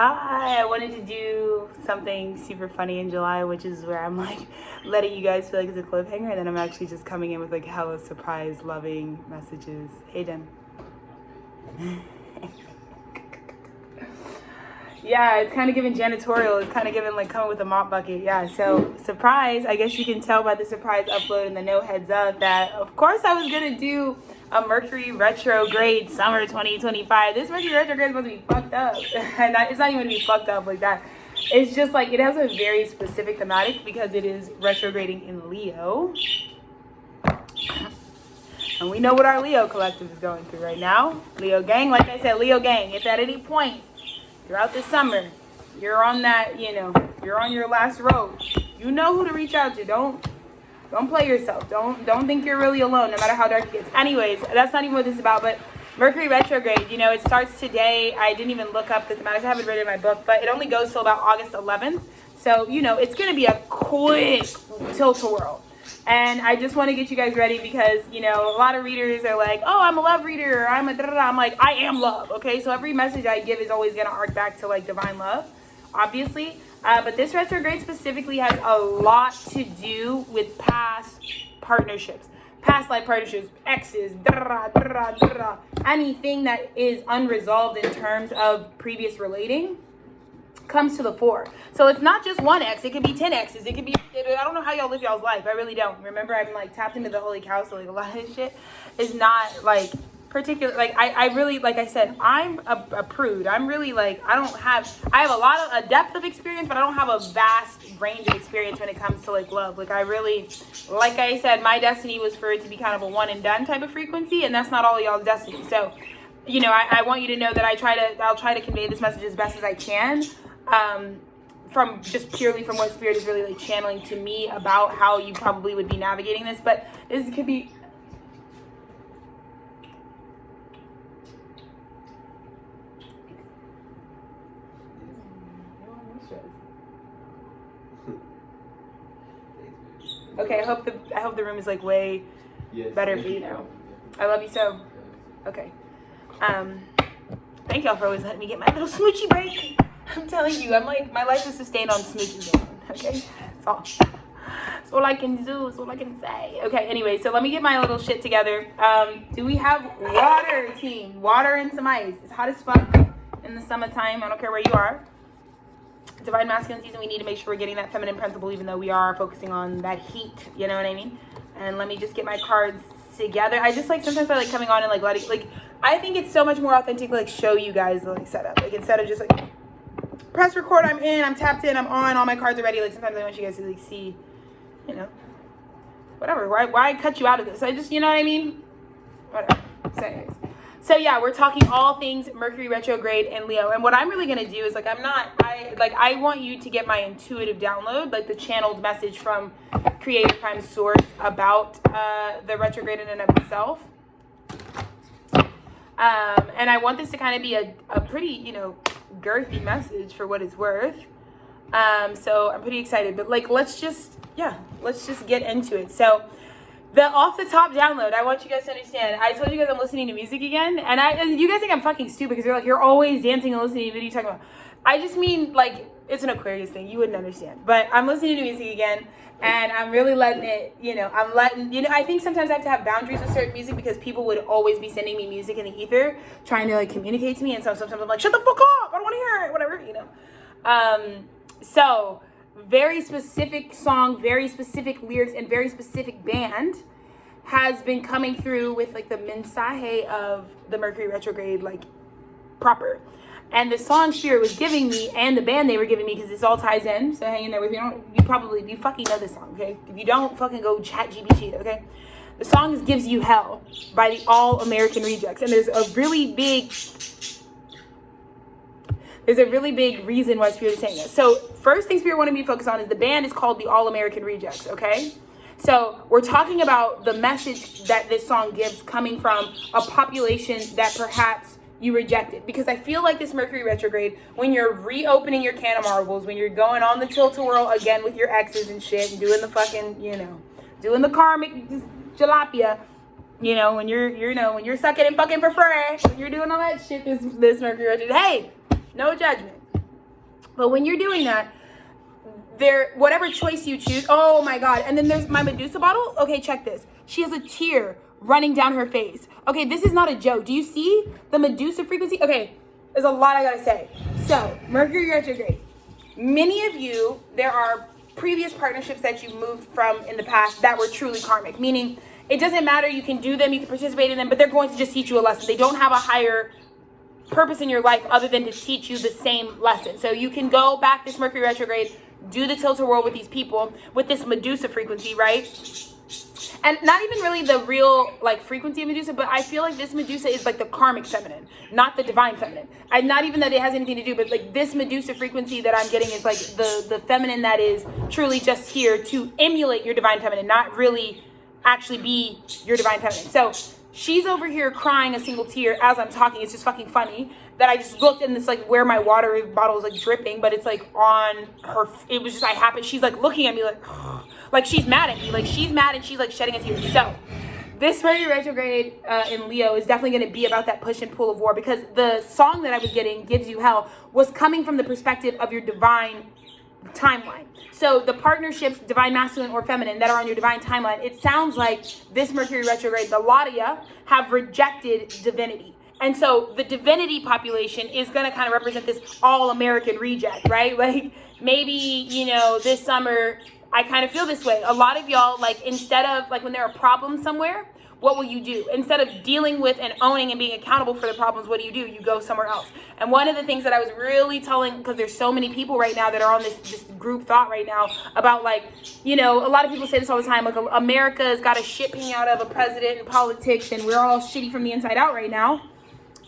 Hi, I wanted to do something super funny in July, which is where I'm like letting you guys feel like it's a cliffhanger, and then I'm actually just coming in with like hella surprise, loving messages. Hey, Den. Yeah, it's kind of giving janitorial. It's kind of giving like coming with a mop bucket. Yeah, so surprise. I guess you can tell by the surprise upload and the no heads up that, of course, I was going to do a Mercury Retrograde summer 2025. This Mercury Retrograde is supposed to be fucked up. And it's not even going to be fucked up like that. It's just like it has a very specific thematic because it is retrograding in Leo. And we know what our Leo collective is going through right now. Leo gang, like I said, Leo gang, if at any point throughout the summer you're on that, you're on your last road, you know who to reach out to. Don't play yourself. Don't think you're really alone, no matter how dark it gets. Anyways, that's not even what this is about, but Mercury retrograde, it starts today. I didn't even look up the thematics. I haven't read it in my book, but it only goes till about August 11th. So, it's going to be a quick tilt-a-whirl. And I just want to get you guys ready because, a lot of readers are like, oh, I'm a love reader, or I'm a da-da-da. I'm like, I am love, okay? So every message I give is always going to arc back to, like, divine love, obviously. But this retrograde specifically has a lot to do with past partnerships, past life partnerships, exes, anything that is unresolved in terms of previous relating comes to the fore. So it's not just one ex, it could be 10 exes, it could be, I don't know how y'all live y'all's life, I really don't. Remember, I've been like tapped into the holy cow, so like a lot of this shit is not like particular, like I really, like I said, I'm a prude. I'm really like, I have a depth of experience, but I don't have a vast range of experience when it comes to like love. Like I said, my destiny was for it to be kind of a one and done type of frequency, and that's not all of y'all's destiny. So, I want you to know that I'll try to convey this message as best as I can. From what spirit is really like channeling to me about how you probably would be navigating this, but this could be okay. I hope the room is like way better for you now. I love you so. Okay. Thank y'all for always letting me get my little smoochy break. I'm telling you, I'm like, my life is sustained on smooching alone, okay? That's all I can do, that's all I can say. Okay, anyway, so let me get my little shit together. Do we have water, team? Water and some ice. It's hot as fuck in the summertime. I don't care where you are. Divine masculine season, we need to make sure we're getting that feminine principle, even though we are focusing on that heat, you know what I mean? And let me just get my cards together. I just like, sometimes I like coming on and like letting, like, I think it's so much more authentic to like show you guys the like setup. Like instead of just like, press record, I'm in, I'm tapped in, I'm on, all my cards are ready. Like sometimes I want you guys to like see, whatever. Why cut you out of this? I just, you know what I mean? Whatever. So anyways. So yeah, we're talking all things Mercury retrograde and Leo. And what I'm really gonna do is like I want you to get my intuitive download, like the channeled message from Creator Prime Source about the retrograde in and of itself. And I want this to kind of be a pretty, girthy message for what it's worth. So I'm pretty excited, but like, let's just get into it. So the off the top download, I want you guys to understand, I told you guys I'm listening to music again, and you guys think I'm fucking stupid because you're like, you're always dancing and listening to what are you talking about? I just mean like, it's an Aquarius thing, you wouldn't understand, but I'm listening to music again, and I'm really letting it, I think sometimes I have to have boundaries with certain music because people would always be sending me music in the ether, trying to like communicate to me, and so sometimes I'm like, shut the fuck up, I don't want to hear it, whatever, So, very specific song, very specific lyrics, and very specific band has been coming through with like the mensaje of the Mercury retrograde, like proper. And the song Spirit was giving me and the band they were giving me, because this all ties in, so hang in there with me. You fucking know this song, okay? If you don't, fucking go chat GPT, okay? The song is Gives You Hell by the All American Rejects. And there's a really big reason why Spirit is saying this. So first thing Spirit wanted me to focus on is the band is called the All American Rejects, okay? So we're talking about the message that this song gives coming from a population that perhaps you rejected. Because I feel like this Mercury retrograde, when you're reopening your can of marbles, when you're going on the tilt-a-whirl again with your exes and shit, and doing the fucking, doing the karmic jalapia, when you're sucking and fucking for free, when you're doing all that shit, this Mercury retrograde, hey, no judgment. But when you're doing that, whatever choice you choose, oh my God. And then there's my Medusa bottle. Okay, check this. She has a tear running down her face. Okay, this is not a joke. Do you see the Medusa frequency? Okay, there's a lot I gotta say. So, Mercury retrograde. Many of you, there are previous partnerships that you moved from in the past that were truly karmic, meaning it doesn't matter, you can do them, you can participate in them, but they're going to just teach you a lesson. They don't have a higher purpose in your life other than to teach you the same lesson. So you can go back this Mercury retrograde, do the tilt world with these people, with this Medusa frequency, right? And not even really the real like frequency of Medusa, but I feel like this Medusa is like the karmic feminine, not the divine feminine. And not even that it has anything to do, but like this Medusa frequency that I'm getting is like the feminine that is truly just here to emulate your divine feminine, not really actually be your divine feminine. So she's over here crying a single tear as I'm talking. It's just fucking funny that I just looked and it's like where my water bottle is like dripping, but it's like on her. It was just, I happened. She's like looking at me like she's mad at me. Like she's mad and she's like shedding a tear. So this Mercury retrograde in Leo is definitely going to be about that push and pull of war, because the song that I was getting, Gives You Hell, was coming from the perspective of your divine timeline. So the partnerships, divine masculine or feminine, that are on your divine timeline, it sounds like this Mercury retrograde, the Ladia, have rejected divinity. And so the divinity population is going to kind of represent this all-American reject, right? Like maybe, you know, this summer, I kind of feel this way. A lot of y'all, like instead of, like when there are problems somewhere, what will you do? Instead of dealing with and owning and being accountable for the problems, what do? You go somewhere else. And one of the things that I was really telling, because there's so many people right now that are on this group thought right now about, like, you know, a lot of people say this all the time, like America's got a shit paying out of a president and politics, and we're all shitty from the inside out right now,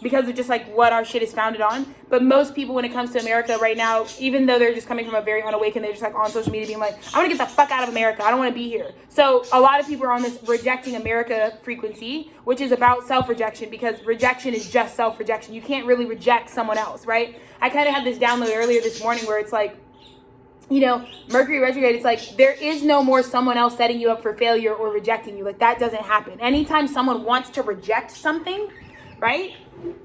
because of just like what our shit is founded on. But most people, when it comes to America right now, even though they're just coming from a very unawakened, they're just like on social media being like, I want to get the fuck out of America, I don't want to be here. So a lot of people are on this rejecting America frequency, which is about self-rejection, because rejection is just self-rejection. You can't really reject someone else, right? I kind of had this download earlier this morning where it's like, you know, Mercury retrograde, it's like there is no more someone else setting you up for failure or rejecting you. Like that doesn't happen. Anytime someone wants to reject something, right?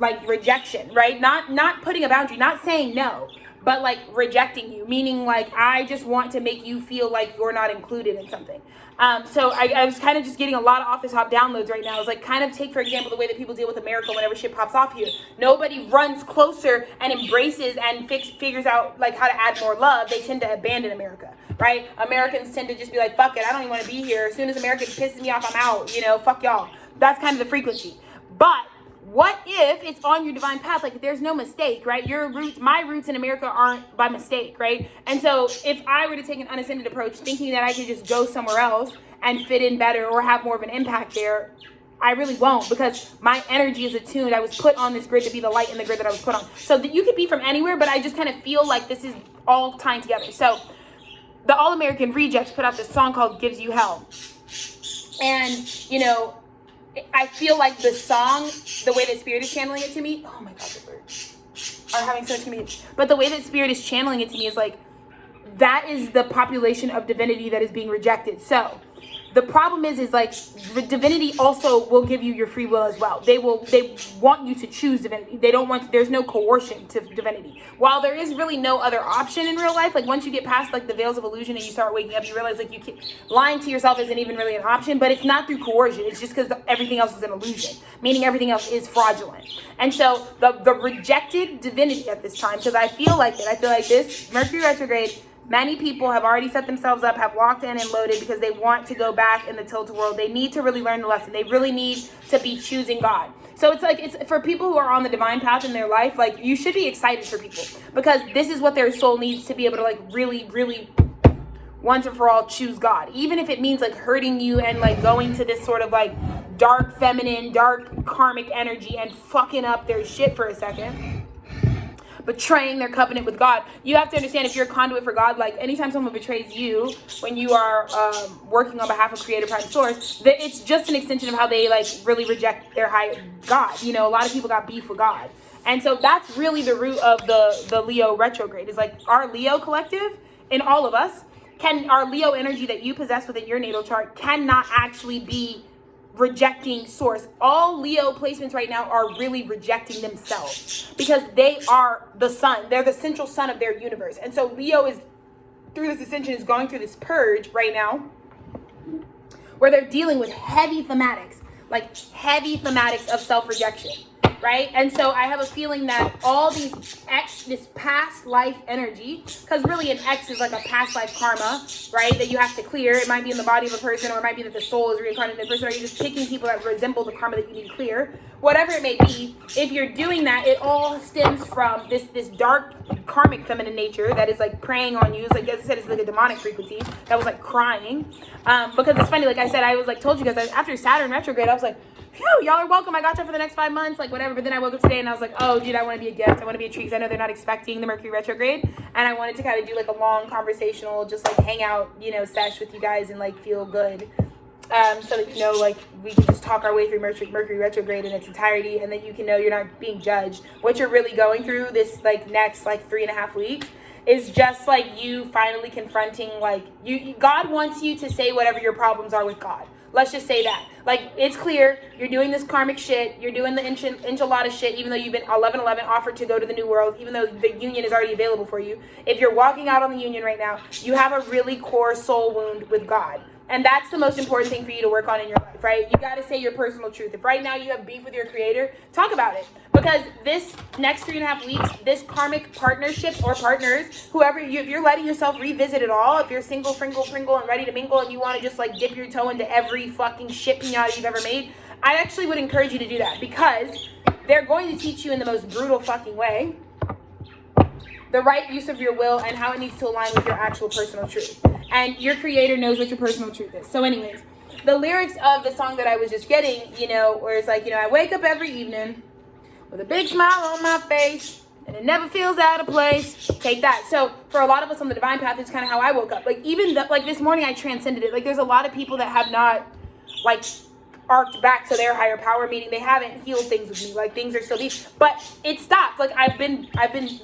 Like rejection, right? Not putting a boundary, not saying no, but like rejecting you, meaning like I just want to make you feel like you're not included in something. So I was kind of just getting a lot of off the top downloads right now. I was like, kind of take, for example, the way that people deal with America whenever shit pops off here. Nobody runs closer and embraces and figures out like how to add more love. They tend to abandon America, right? Americans tend to just be like, fuck it, I don't even want to be here. As soon as America pisses me off, I'm out, you know, fuck y'all. That's kind of the frequency. But what if it's on your divine path? Like there's no mistake, right? My roots in America aren't by mistake, right? And so if I were to take an unassisted approach, thinking that I could just go somewhere else and fit in better or have more of an impact there, I really won't, because my energy is attuned. I was put on this grid to be the light in the grid that I was put on. So that you could be from anywhere, but I just kind of feel like this is all tying together. So the All-American Rejects put out this song called Gives You Hell. And, you know, I feel like the song, the way that Spirit is channeling it to me, oh my God, the birds are having so much communication. But the way that Spirit is channeling it to me is like, that is the population of divinity that is being rejected. So the problem is like divinity also will give you your free will as well. They want you to choose divinity. There's no coercion to divinity. While there is really no other option in real life, like once you get past like the veils of illusion and you start waking up, you realize like lying to yourself isn't even really an option, but it's not through coercion. It's just because everything else is an illusion, meaning everything else is fraudulent. And so the rejected divinity at this time, because I feel like this Mercury retrograde, many people have already set themselves up, have locked in and loaded because they want to go back in the tilted world. They need to really learn the lesson. They really need to be choosing God. So it's for people who are on the divine path in their life, like you should be excited for people, because this is what their soul needs to be able to like really, really once and for all choose God. Even if it means like hurting you and like going to this sort of like dark feminine, dark karmic energy and fucking up their shit for a second, betraying their covenant with God. You have to understand, if you're a conduit for God, like anytime someone betrays you when you are working on behalf of Creator Prime Source, that it's just an extension of how they like really reject their high God. You know, a lot of people got beef with God. And so that's really the root of the Leo retrograde, is like our Leo collective in all of us, our Leo energy that you possess within your natal chart cannot actually be rejecting source. All Leo placements right now are really rejecting themselves because they are the sun. They're the central sun of their universe. And so Leo is, through this ascension, is going through this purge right now where they're dealing with heavy thematics, like heavy thematics of self-rejection, right? And so I have a feeling that all this past life energy, because really an X is like a past life karma, right? That you have to clear. It might be in the body of a person, or it might be that the soul is reincarnated in a person, or you're just picking people that resemble the karma that you need to clear. Whatever it may be, if you're doing that, it all stems from this dark karmic feminine nature that is like preying on you. It's like, as I said, it's like a demonic frequency that was like crying. Because it's funny, like I said, I was like told you guys, after Saturn retrograde, I was like, phew, y'all are welcome. I got you for the next 5 months, like whatever. But then I woke up today and I was like, oh, dude, I want to be a gift. I want to be a treat because I know they're not expecting the Mercury retrograde. And I wanted to kind of do like a long conversational, just like hang out, sesh with you guys and like feel good. So that like we can just talk our way through Mercury retrograde in its entirety, and then you can know you're not being judged. What you're really going through this like next like 3.5 weeks is just like you finally confronting, like God wants you to say whatever your problems are with God. Let's just say that. Like, it's clear you're doing this karmic shit. You're doing the enchilada shit, even though you've been 11/11 offered to go to the new world, even though the union is already available for you. If you're walking out on the union right now, you have a really core soul wound with God. And that's the most important thing for you to work on in your life, right? You got to say your personal truth. If right now you have beef with your creator, talk about it. Because this next 3.5 weeks, this karmic partnerships or partners, whoever if you're letting yourself revisit it all, if you're single, pringle, and ready to mingle, and you want to just like dip your toe into every fucking shit pinata you've ever made, I actually would encourage you to do that, because they're going to teach you in the most brutal fucking way the right use of your will and how it needs to align with your actual personal truth. And your creator knows what your personal truth is. So anyways, the lyrics of the song that I was just getting, where it's like, I wake up every evening with a big smile on my face and it never feels out of place. Take that. So for a lot of us on the divine path, it's kind of how I woke up. Like even like this morning, I transcended it. Like there's a lot of people that have not like arced back to their higher power, meaning they haven't healed things with me. Like things are still deep, but it stopped. Like I've been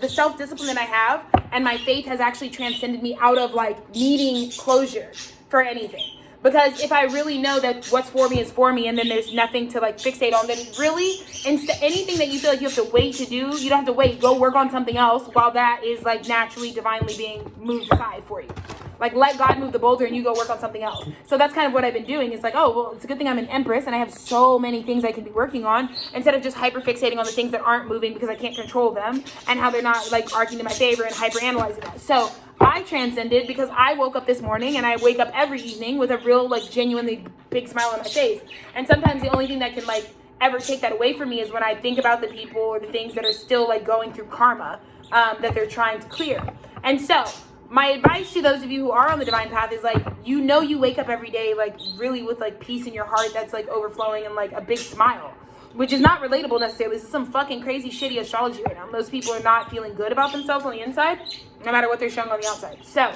the self-discipline that I have and my faith has actually transcended me out of like needing closure for anything. Because if I really know that what's for me is for me, and then there's nothing to like fixate on, then really anything that you feel like you have to wait to do, you don't have to wait. Go work on something else while that is like naturally, divinely being moved aside for you. Like let God move the boulder and you go work on something else. So that's kind of what I've been doing. It's like, oh, well, it's a good thing I'm an Empress and I have so many things I can be working on, instead of just hyper fixating on the things that aren't moving because I can't control them and how they're not like arcing to my favor and hyper analyzing that. So I transcended because I woke up this morning, and I wake up every evening with a real like genuinely big smile on my face. And sometimes the only thing that can like ever take that away from me is when I think about the people or the things that are still like going through karma that they're trying to clear. And so my advice to those of you who are on the divine path is like, you wake up every day like really with like peace in your heart that's like overflowing and like a big smile, which is not relatable necessarily. This is some fucking crazy shitty astrology right now. Most people are not feeling good about themselves on the inside, no matter what they're showing on the outside. So,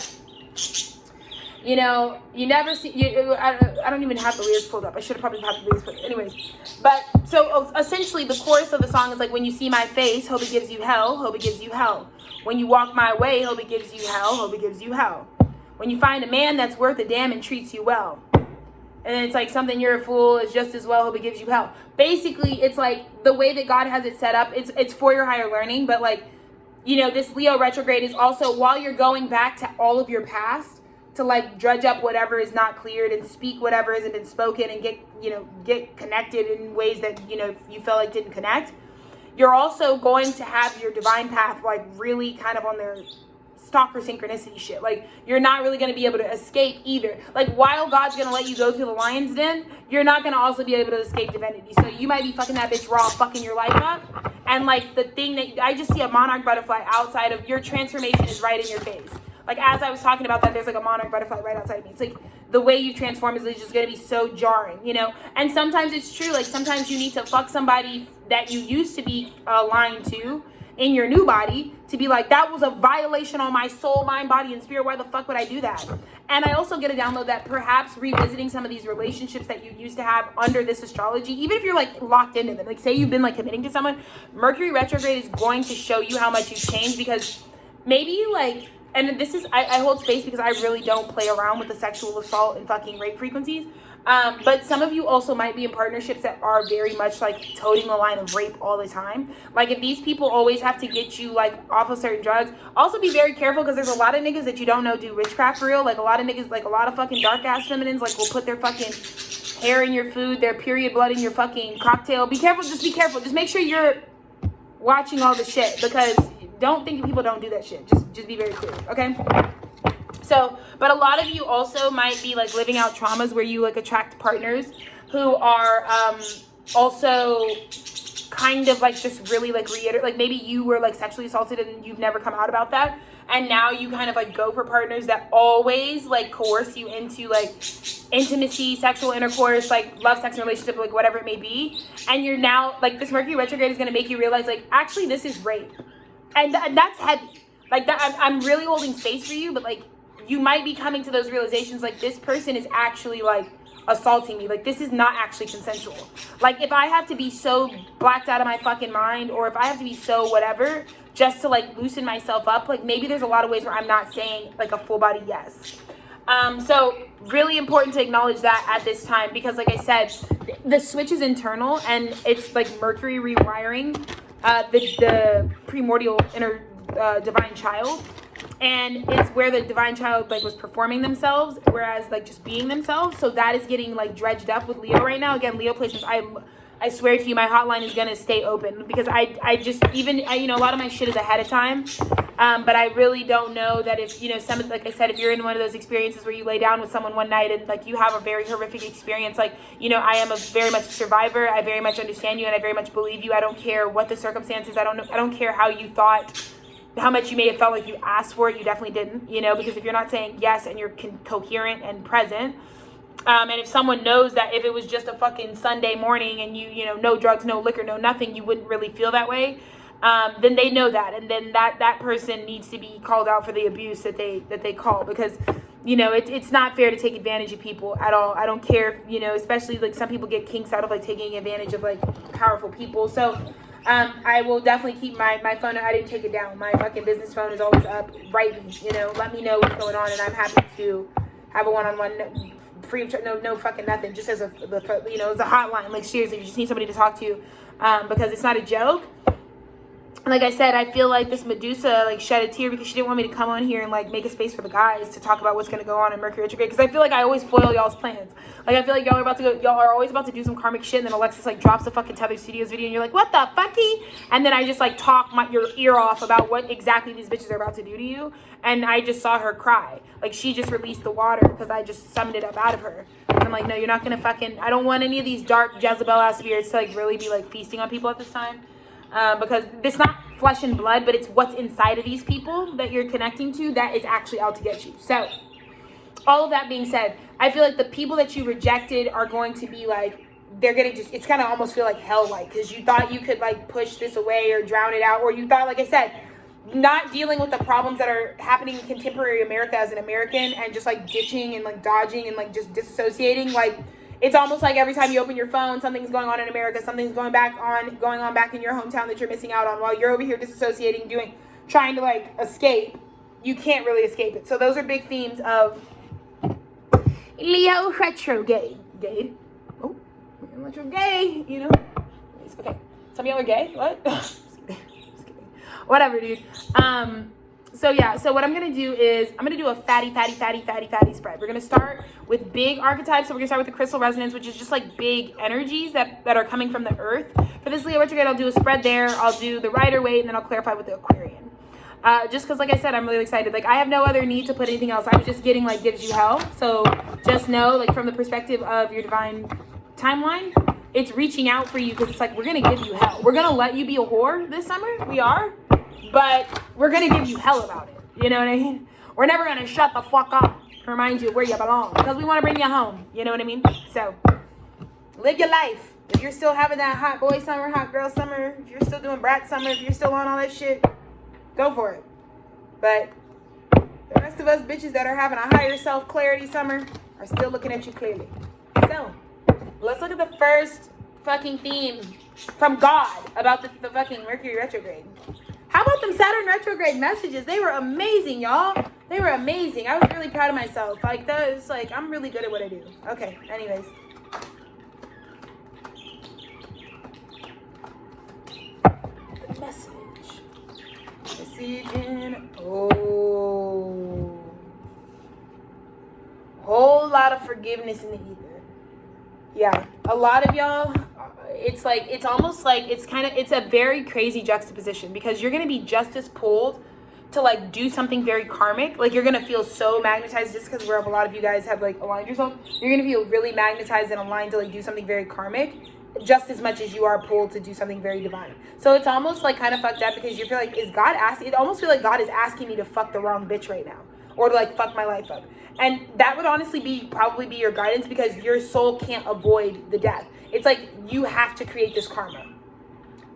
you never see, I don't even have the lyrics pulled up. I should have probably had the lyrics pulled up. Anyways, but so essentially the chorus of the song is like, when you see my face, hope it gives you hell, hope it gives you hell. When you walk my way, hope it gives you hell, hope it gives you hell. When you find a man that's worth a damn and treats you well. And then it's like, something you're a fool is just as well, hope it gives you hell. Basically, it's like the way that God has it set up, it's for your higher learning. But like, this Leo retrograde is also while you're going back to all of your past to like dredge up whatever is not cleared and speak whatever hasn't been spoken and get connected in ways that, you felt like didn't connect. You're also going to have your divine path like really kind of on their stalker synchronicity shit. Like you're not really going to be able to escape either. Like while God's going to let you go through the lion's den, you're not going to also be able to escape divinity. So you might be fucking that bitch raw, fucking your life up. And like the thing that I just see a monarch butterfly outside of your transformation is right in your face. Like as I was talking about that, there's like a monarch butterfly right outside of me. It's like the way you transform is just going to be so jarring, And sometimes it's true. Like sometimes you need to fuck somebody that you used to be aligned to in your new body to be like, that was a violation on my soul, mind, body, and spirit. Why the fuck would I do that? And I also get a download that perhaps revisiting some of these relationships that you used to have under this astrology, even if you're like locked into them, like say you've been like committing to someone, Mercury retrograde is going to show you how much you've changed, because maybe like and this is, I hold space because I really don't play around with the sexual assault and fucking rape frequencies. But some of you also might be in partnerships that are very much like toting the line of rape all the time. Like if these people always have to get you like off of certain drugs, also be very careful because there's a lot of niggas that you don't know do witchcraft for real. Like a lot of niggas, like a lot of fucking dark ass feminines, like will put their fucking hair in your food, their period blood in your fucking cocktail. Be careful, just be careful. Just make sure you're watching all the shit, because don't think people don't do that shit. Just be very clear, okay? So, but a lot of you also might be like living out traumas where you like attract partners who are also kind of like just really like reiterate, like maybe you were like sexually assaulted and you've never come out about that, and now you kind of like go for partners that always like coerce you into like intimacy, sexual intercourse, like love, sex, and relationship, like whatever it may be, and you're now like this Mercury retrograde is going to make you realize like actually this is rape, and that's heavy. Like that, I'm really holding space for you, but like you might be coming to those realizations like this person is actually like assaulting me. Like this is not actually consensual. Like if I have to be so blacked out of my fucking mind, or if I have to be so whatever just to like loosen myself up, like maybe there's a lot of ways where I'm not saying like a full body yes. So really important to acknowledge that at this time, because like I said, the switch is internal and it's like Mercury rewiring the primordial inner divine child. And it's where the divine child like was performing themselves, whereas like just being themselves. So that is getting like dredged up with Leo right now. Again, Leo placements, I swear to you, my hotline is gonna stay open, because I just even you know, a lot of my shit is ahead of time. But I really don't know that if, you know, some, like I said, if you're in one of those experiences where you lay down with someone one night and like you have a very horrific experience, like, you know, I am very much a survivor. I very much understand you and I very much believe you. I don't care what the circumstances. I don't care how you thought, how much you may have felt like you asked for it. You definitely didn't, you know, because if you're not saying yes and you're coherent and present, and if someone knows that if it was just a fucking Sunday morning and you know, no drugs, no liquor, no nothing, you wouldn't really feel that way, then they know that, and then that person needs to be called out for the abuse that they call, because, you know, it's not fair to take advantage of people at all. I don't care, you know, especially like some people get kinks out of like taking advantage of like powerful people. So I will definitely keep my phone. I didn't take it down. My fucking business phone is always up. Write me, you know, let me know what's going on, and I'm happy to have a one-on-one, free of charge, no fucking nothing, just as you know, it's a hotline. Like seriously, you just need somebody to talk to, because it's not a joke. Like I said, I feel like this Medusa like shed a tear because she didn't want me to come on here and like make a space for the guys to talk about what's going to go on in Mercury retrograde, because I feel like I always foil y'all's plans. Like I feel like y'all are always about to do some karmic shit, and then Alexis like drops a fucking Tethered Studios video and you're like, what the fucky? And then I just like talk your ear off about what exactly these bitches are about to do to you, and I just saw her cry. Like she just released the water because I just summoned it up out of her. And I'm like, no, you're not going to fucking, I don't want any of these dark Jezebel ass spirits to like really be like feasting on people at this time. Because it's not flesh and blood, but it's what's inside of these people that you're connecting to that is actually out to get you. So all of that being said, I feel like the people that you rejected are going to be like, they're gonna just, it's gonna almost feel like hell-like, because you thought you could like push this away or drown it out, or you thought, like I said, not dealing with the problems that are happening in contemporary America as an American, and just like ditching and like dodging and like just disassociating. Like it's almost like every time you open your phone, something's going on in America, something's going on back in your hometown that you're missing out on, while you're over here disassociating, trying to like escape. You can't really escape it. So those are big themes of Leo retrograde. Oh, retrograde, you know. Okay, some of y'all are gay. What? Just kidding. Whatever, dude. So yeah, so what I'm going to do is I'm going to do a fatty spread. We're going to start with big archetypes. So we're going to start with the crystal resonance, which is just like big energies that are coming from the earth. For this Leo retrograde, I'll do a spread there. I'll do the Rider Waite, and then I'll clarify with the Aquarian. Just because, like I said, I'm really excited. Like I have no other need to put anything else. I was just getting like gives you hell. So just know, like from the perspective of your divine timeline, it's reaching out for you, because it's like, we're going to give you hell. We're going to let you be a whore this summer. We are. But we're going to give you hell about it. You know what I mean? We're never going to shut the fuck up to remind you where you belong, because we want to bring you home. You know what I mean? So live your life. If you're still having that hot boy summer, hot girl summer, if you're still doing brat summer, if you're still on all that shit, go for it. But the rest of us bitches that are having a higher self-clarity summer are still looking at you clearly. So let's look at the first fucking theme from God about the fucking Mercury retrograde. How about them Saturn retrograde messages? They were amazing, y'all. They were amazing. I was really proud of myself. Like, that is like, I'm really good at what I do. Okay, anyways. Message in. Oh. Whole lot of forgiveness in the ether. Yeah, a lot of y'all, it's like, it's almost like, it's a very crazy juxtaposition, because you're going to be just as pulled to like do something very karmic. Like, you're going to feel so magnetized, just because a lot of you guys have like aligned yourself. You're going to feel really magnetized and aligned to like do something very karmic, just as much as you are pulled to do something very divine. So it's almost like kind of fucked up, because you feel like, is God asking? It almost feel like God is asking me to fuck the wrong bitch right now, or to like fuck my life up. And that would honestly probably be your guidance, because your soul can't avoid the death. It's like, you have to create this karma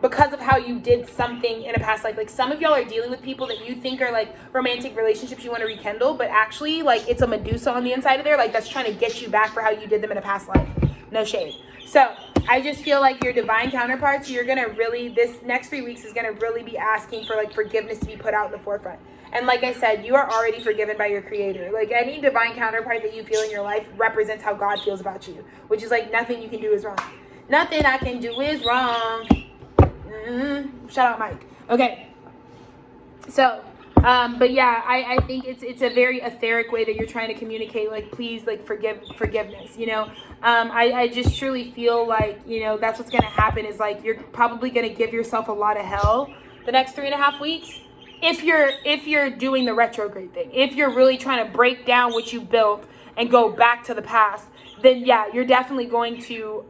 because of how you did something in a past life. Like, some of y'all are dealing with people that you think are like romantic relationships you want to rekindle, but actually like it's a Medusa on the inside of there, like that's trying to get you back for how you did them in a past life. No shade. So I just feel like your divine counterparts, you're going to really, this next 3 weeks is going to really be asking for like forgiveness to be put out in the forefront. And like I said, you are already forgiven by your creator. Like, any divine counterpart that you feel in your life represents how God feels about you, which is like, nothing you can do is wrong. Nothing I can do is wrong. Shout out Mike. Okay. So, but yeah, I think it's a very etheric way that you're trying to communicate, like, please, like, forgiveness, you know. I just truly feel like, you know, that's what's going to happen, is like, you're probably going to give yourself a lot of hell the next 3.5 weeks. If you're doing the retrograde thing, if you're really trying to break down what you built and go back to the past, then yeah, you're definitely going to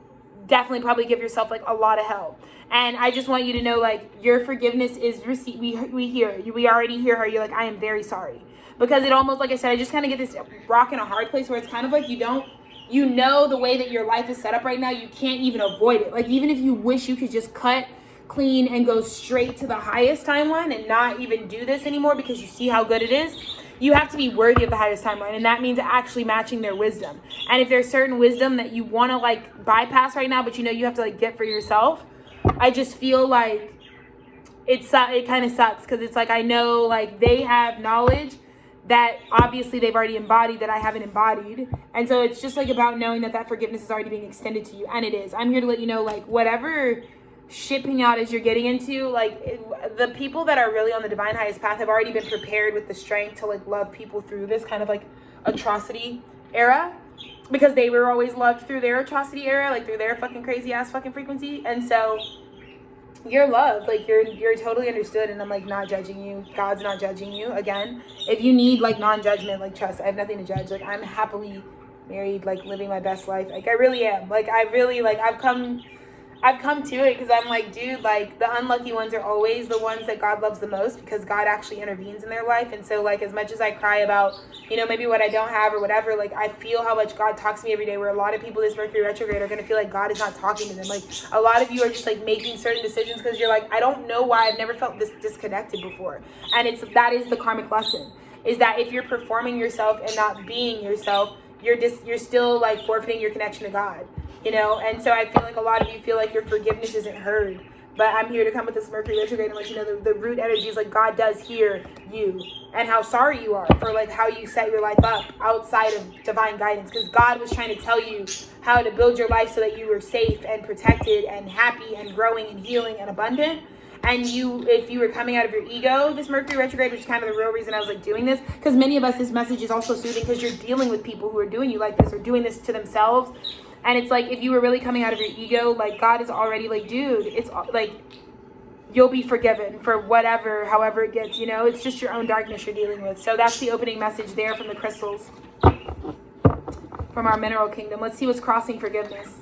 probably give yourself like a lot of hell. And I just want you to know, like, your forgiveness is received. We hear you. We already hear her. You're like, I am very sorry. Because it almost, like I said, I just kind of get this rock in a hard place where it's kind of like, you know the way that your life is set up right now, you can't even avoid it. Like, even if you wish you could just cut clean and go straight to the highest timeline and not even do this anymore because you see how good it is, you have to be worthy of the highest timeline, and that means actually matching their wisdom. And if there's certain wisdom that you want to like bypass right now, but you know you have to like get for yourself, I just feel like it kind of sucks, because it's like, I know like they have knowledge that obviously they've already embodied that I haven't embodied, and so it's just like about knowing that forgiveness is already being extended to you, and it is. I'm here to let you know, like, whatever shipping out as you're getting into, like, the people that are really on the divine highest path have already been prepared with the strength to like love people through this kind of like atrocity era, because they were always loved through their atrocity era, like through their fucking crazy ass fucking frequency. And so you're loved, like you're totally understood, and I'm like not judging you. God's not judging you. Again, if you need like non-judgment, like, trust, I have nothing to judge. Like, I'm happily married, like living my best life. Like, I really am. Like, I really, like, I've come to it, because I'm like, dude, like, the unlucky ones are always the ones that God loves the most, because God actually intervenes in their life. And so, like, as much as I cry about, you know, maybe what I don't have or whatever, like, I feel how much God talks to me every day, where a lot of people this Mercury retrograde are going to feel like God is not talking to them. Like, a lot of you are just like making certain decisions because you're like, I don't know why I've never felt this disconnected before. And that is the karmic lesson, is that if you're performing yourself and not being yourself, you're still like forfeiting your connection to God. You know, and so I feel like a lot of you feel like your forgiveness isn't heard. But I'm here to come with this Mercury retrograde and let you know the root energy is like, God does hear you, and how sorry you are for like how you set your life up outside of divine guidance. Because God was trying to tell you how to build your life so that you were safe and protected and happy and growing and healing and abundant. And if you were coming out of your ego, this Mercury retrograde, which is kind of the real reason I was like doing this, because many of us, this message is also soothing, because you're dealing with people who are doing you like this, or doing this to themselves. And it's like, if you were really coming out of your ego, like, God is already like, dude, it's like, you'll be forgiven for whatever, however it gets, you know, it's just your own darkness you're dealing with. So that's the opening message there from the crystals, from our mineral kingdom. Let's see what's crossing forgiveness.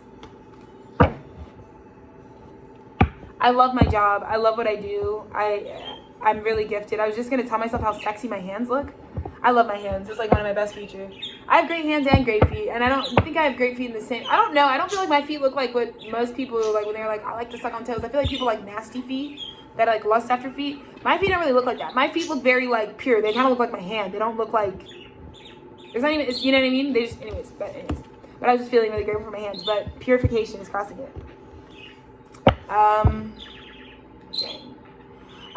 I love my job. I love what I do. I'm really gifted. I was just going to tell myself how sexy my hands look. I love my hands. It's like one of my best features. I have great hands and great feet, and I don't think I have great feet in the same. I don't know. I don't feel like my feet look like what most people like when they're like, I like to suck on toes. I feel like people like nasty feet that like lust after feet. My feet don't really look like that. My feet look very like pure. They kind of look like my hand. They don't look like. There's not even. You know what I mean? They just. Anyways. But I was just feeling really grateful for my hands. But purification is crossing it. Dang.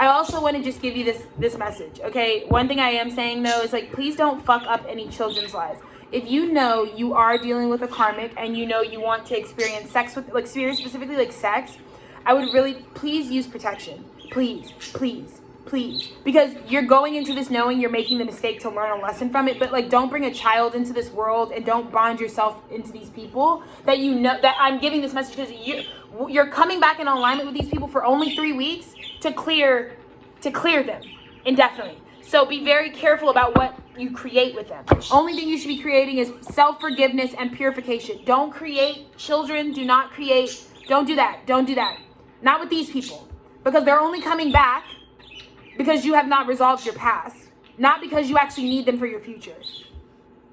I also want to just give you this message, okay? One thing I am saying, though, is, like, please don't fuck up any children's lives. If you know you are dealing with a karmic and you know you want to experience sex with, like, specifically, like, sex, I would really, please use protection. Please, please, please. Because you're going into this knowing you're making the mistake to learn a lesson from it, but, like, don't bring a child into this world and don't bond yourself into these people that you know, that I'm giving this message because you're coming back in alignment with these people for only 3 weeks to clear them indefinitely. So be very careful about what you create with them. Only thing you should be creating is self-forgiveness and purification. Don't create children. Do not create. Don't do that. Don't do that. Not with these people. Because they're only coming back because you have not resolved your past. Not because you actually need them for your future.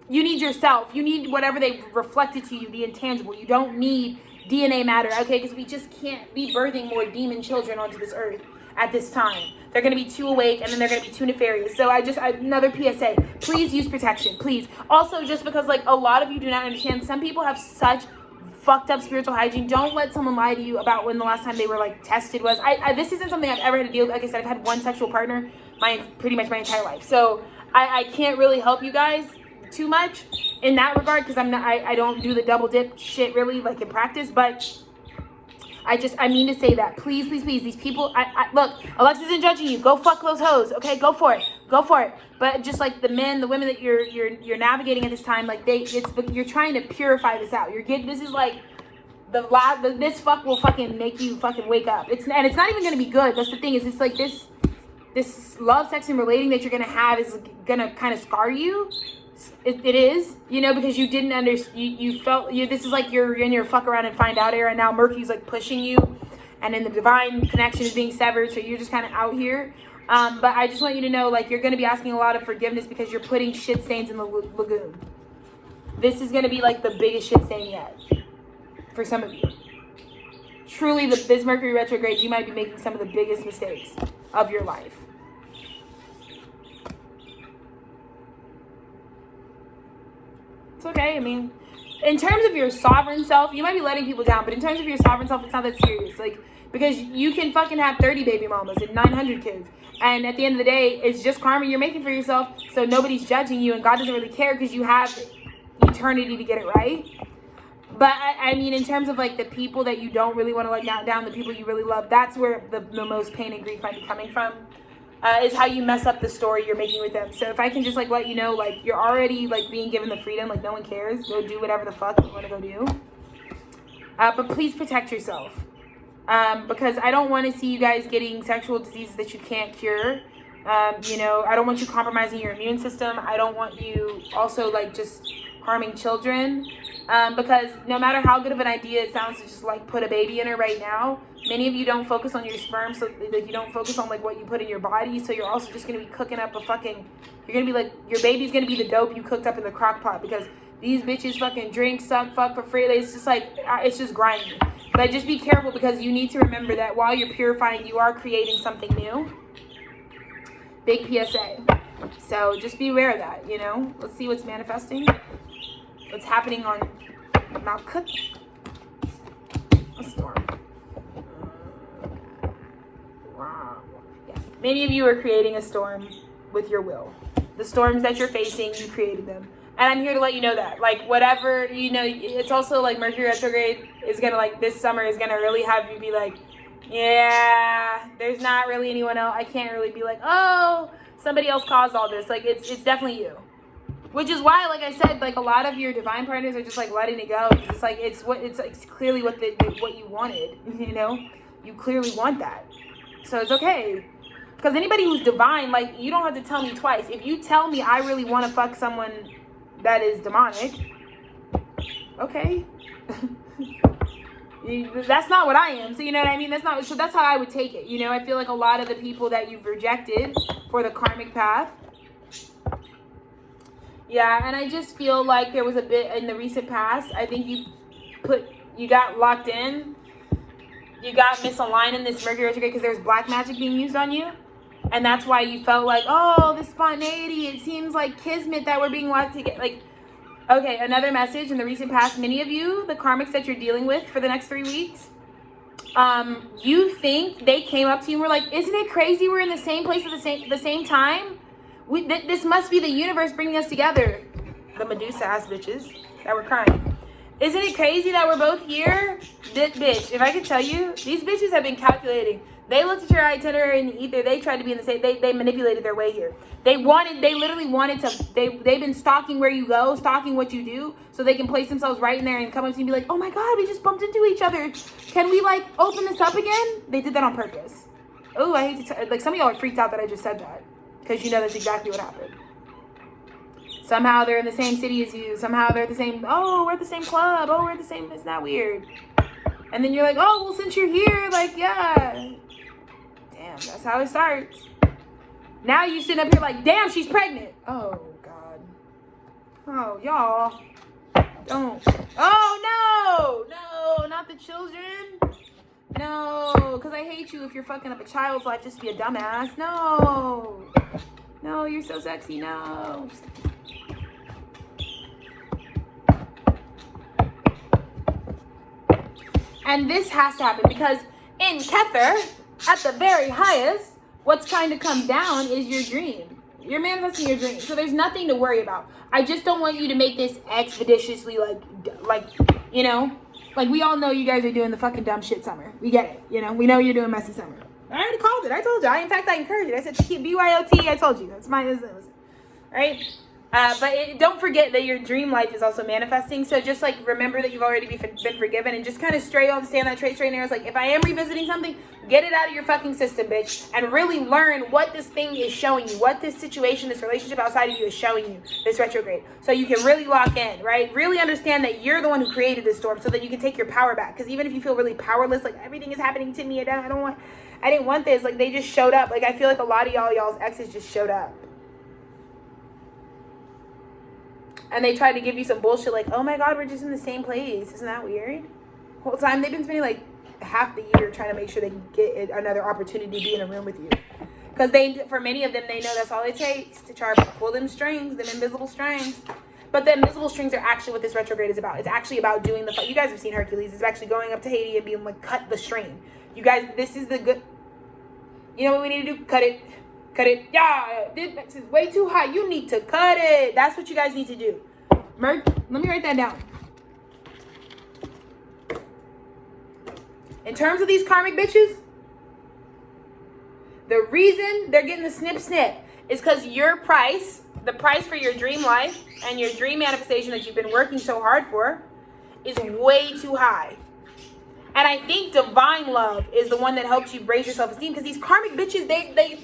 You need yourself. You need whatever they reflected to you, the intangible. You don't need DNA matter, okay? Because we just can't be birthing more demon children onto this earth at this time. They're going to be too awake, and then they're going to be too nefarious. So another PSA, please use protection, please. Also, just because, like, a lot of you do not understand, some people have such fucked up spiritual hygiene. Don't let someone lie to you about when the last time they were, like, tested was. This isn't something I've ever had to deal with. Like I said, I've had one sexual partner pretty much my entire life. So I can't really help you guys too much in that regard because I don't do the double dip shit really, like, in practice, but I mean to say that, please, please, please, these people, look, Alexis isn't judging you. Go fuck those hoes, okay? Go for it. But just like the men, the women that you're navigating at this time, like you're trying to purify this out. This is like this fuck will fucking make you fucking wake up. It's not even gonna be good. That's the thing is, it's like this love, sex, and relating that you're gonna have is gonna kind of scar you. It is, you know, because you didn't understand, you felt, this is like you're in your fuck around and find out era, and now Mercury's like pushing you, and then the divine connection is being severed, so you're just kind of out here. But I just want you to know, like, you're going to be asking a lot of forgiveness because you're putting shit stains in the lagoon. This is going to be like the biggest shit stain yet for some of you. Truly, this Mercury retrograde, you might be making some of the biggest mistakes of your life. It's okay. I mean, in terms of your sovereign self, you might be letting people down, but in terms of your sovereign self, it's not that serious. Like, because you can fucking have 30 baby mamas and 900 kids. And at the end of the day, it's just karma you're making for yourself. So nobody's judging you, and God doesn't really care because you have eternity to get it right. But I mean, in terms of like the people that you don't really want to let down, the people you really love, that's where the most pain and grief might be coming from. Is how you mess up the story you're making with them. So if I can just like let you know, like, you're already like being given the freedom, like no one cares. Go do whatever the fuck you want to go do. But please protect yourself. Because I don't want to see you guys getting sexual diseases that you can't cure. You know, I don't want you compromising your immune system. I don't want you also like just harming children. Because no matter how good of an idea it sounds to just like put a baby in her right now, many of you don't focus on your sperm, so like you don't focus on like what you put in your body. So you're also just gonna be cooking up you're gonna be like, your baby's gonna be the dope you cooked up in the crock pot, because these bitches fucking drink, suck, fuck for free. It's just like, it's just grimy. But just be careful, because you need to remember that while you're purifying, you are creating something new. Big PSA. So just be aware of that, you know. Let's see what's manifesting. What's happening on Mount Cook? A storm. Wow. Yeah. Many of you are creating a storm with your will. The storms that you're facing, you created them. And I'm here to let you know that, like, whatever, you know, it's also like Mercury retrograde is going to, like, this summer is going to really have you be like, yeah, there's not really anyone else. I can't really be like, oh, somebody else caused all this. Like, it's definitely you. Which is why, like I said, like, a lot of your divine partners are just, like, letting it go. It's like, it's clearly what you wanted, you know? You clearly want that. So it's okay. Because anybody who's divine, like, you don't have to tell me twice. If you tell me I really want to fuck someone that is demonic, okay. That's not what I am. So you know what I mean? So that's how I would take it. You know, I feel like a lot of the people that you've rejected for the karmic path. Yeah, and I just feel like there was a bit in the recent past. I think you got locked in. You got misaligned in this Mercury retrograde because there's black magic being used on you. And that's why you felt like, oh, this spontaneity, it seems like kismet that we're being locked together. Like, okay, another message in the recent past, many of you, the karmics that you're dealing with for the next 3 weeks, You think they came up to you and were like, isn't it crazy we're in the same place at the same time? This must be the universe bringing us together. The Medusa ass bitches that were crying. Isn't it crazy that we're both here? Bitch, if I could tell you, these bitches have been calculating. They looked at your itinerary in the ether. They tried to be in the same. They manipulated their way here. They literally wanted to. They've been stalking where you go, stalking what you do, so they can place themselves right in there and come up to you and be like, oh my God, we just bumped into each other. Can we like open this up again? They did that on purpose. Oh, I hate to like some of y'all are freaked out that I just said that because you know that's exactly what happened. Somehow they're in the same city as you. Somehow they're at the same. Oh, we're at the same club. Oh, we're at the same. It's not weird. And then you're like, oh, well, since you're here, like, yeah. Damn, that's how it starts. Now you sitting up here like, damn, she's pregnant. Oh, God. Oh, y'all. Don't. Oh, no. No, not the children. No, because I hate you if you're fucking up a child's life just to be a dumbass. No. No, you're so sexy. No. And this has to happen because in Tethered, at the very highest, what's trying to come down is your dream. You're manifesting your dream. So there's nothing to worry about. I just don't want you to make this expeditiously like, you know, like we all know you guys are doing the fucking dumb shit summer. We get it. You know, we know you're doing messy summer. I already called it. I told you. In fact, I encouraged it. I said, keep BYOT. I told you. That's my business. Right? But don't forget that your dream life is also manifesting. So just like remember that you've already been forgiven and just kind of stay on that straight and narrow. It's like if I am revisiting something, get it out of your fucking system, bitch, and really learn what this thing is showing you, what this situation, this relationship outside of you is showing you, this retrograde. So you can really lock in, right? Really understand that you're the one who created this storm so that you can take your power back. Because even if you feel really powerless, like everything is happening to me, I didn't want this. Like they just showed up. Like I feel like a lot of y'all's exes just showed up. And they tried to give you some bullshit like, oh my God, we're just in the same place. Isn't that weird? The whole time they've been spending like half the year trying to make sure they can get another opportunity to be in a room with you. Because for many of them, they know that's all it takes to try to pull them strings, them invisible strings. But the invisible strings are actually what this retrograde is about. It's actually about doing you guys have seen Hercules. It's actually going up to Haiti and being like, cut the string. You guys, this is the good. You know what we need to do? Cut it. Cut it. Yeah, this is way too high. You need to cut it. That's what you guys need to do. Let me write that down. In terms of these karmic bitches, the reason they're getting the snip is because your price, the price for your dream life and your dream manifestation that you've been working so hard for is way too high. And I think divine love is the one that helps you raise your self-esteem because these karmic bitches, they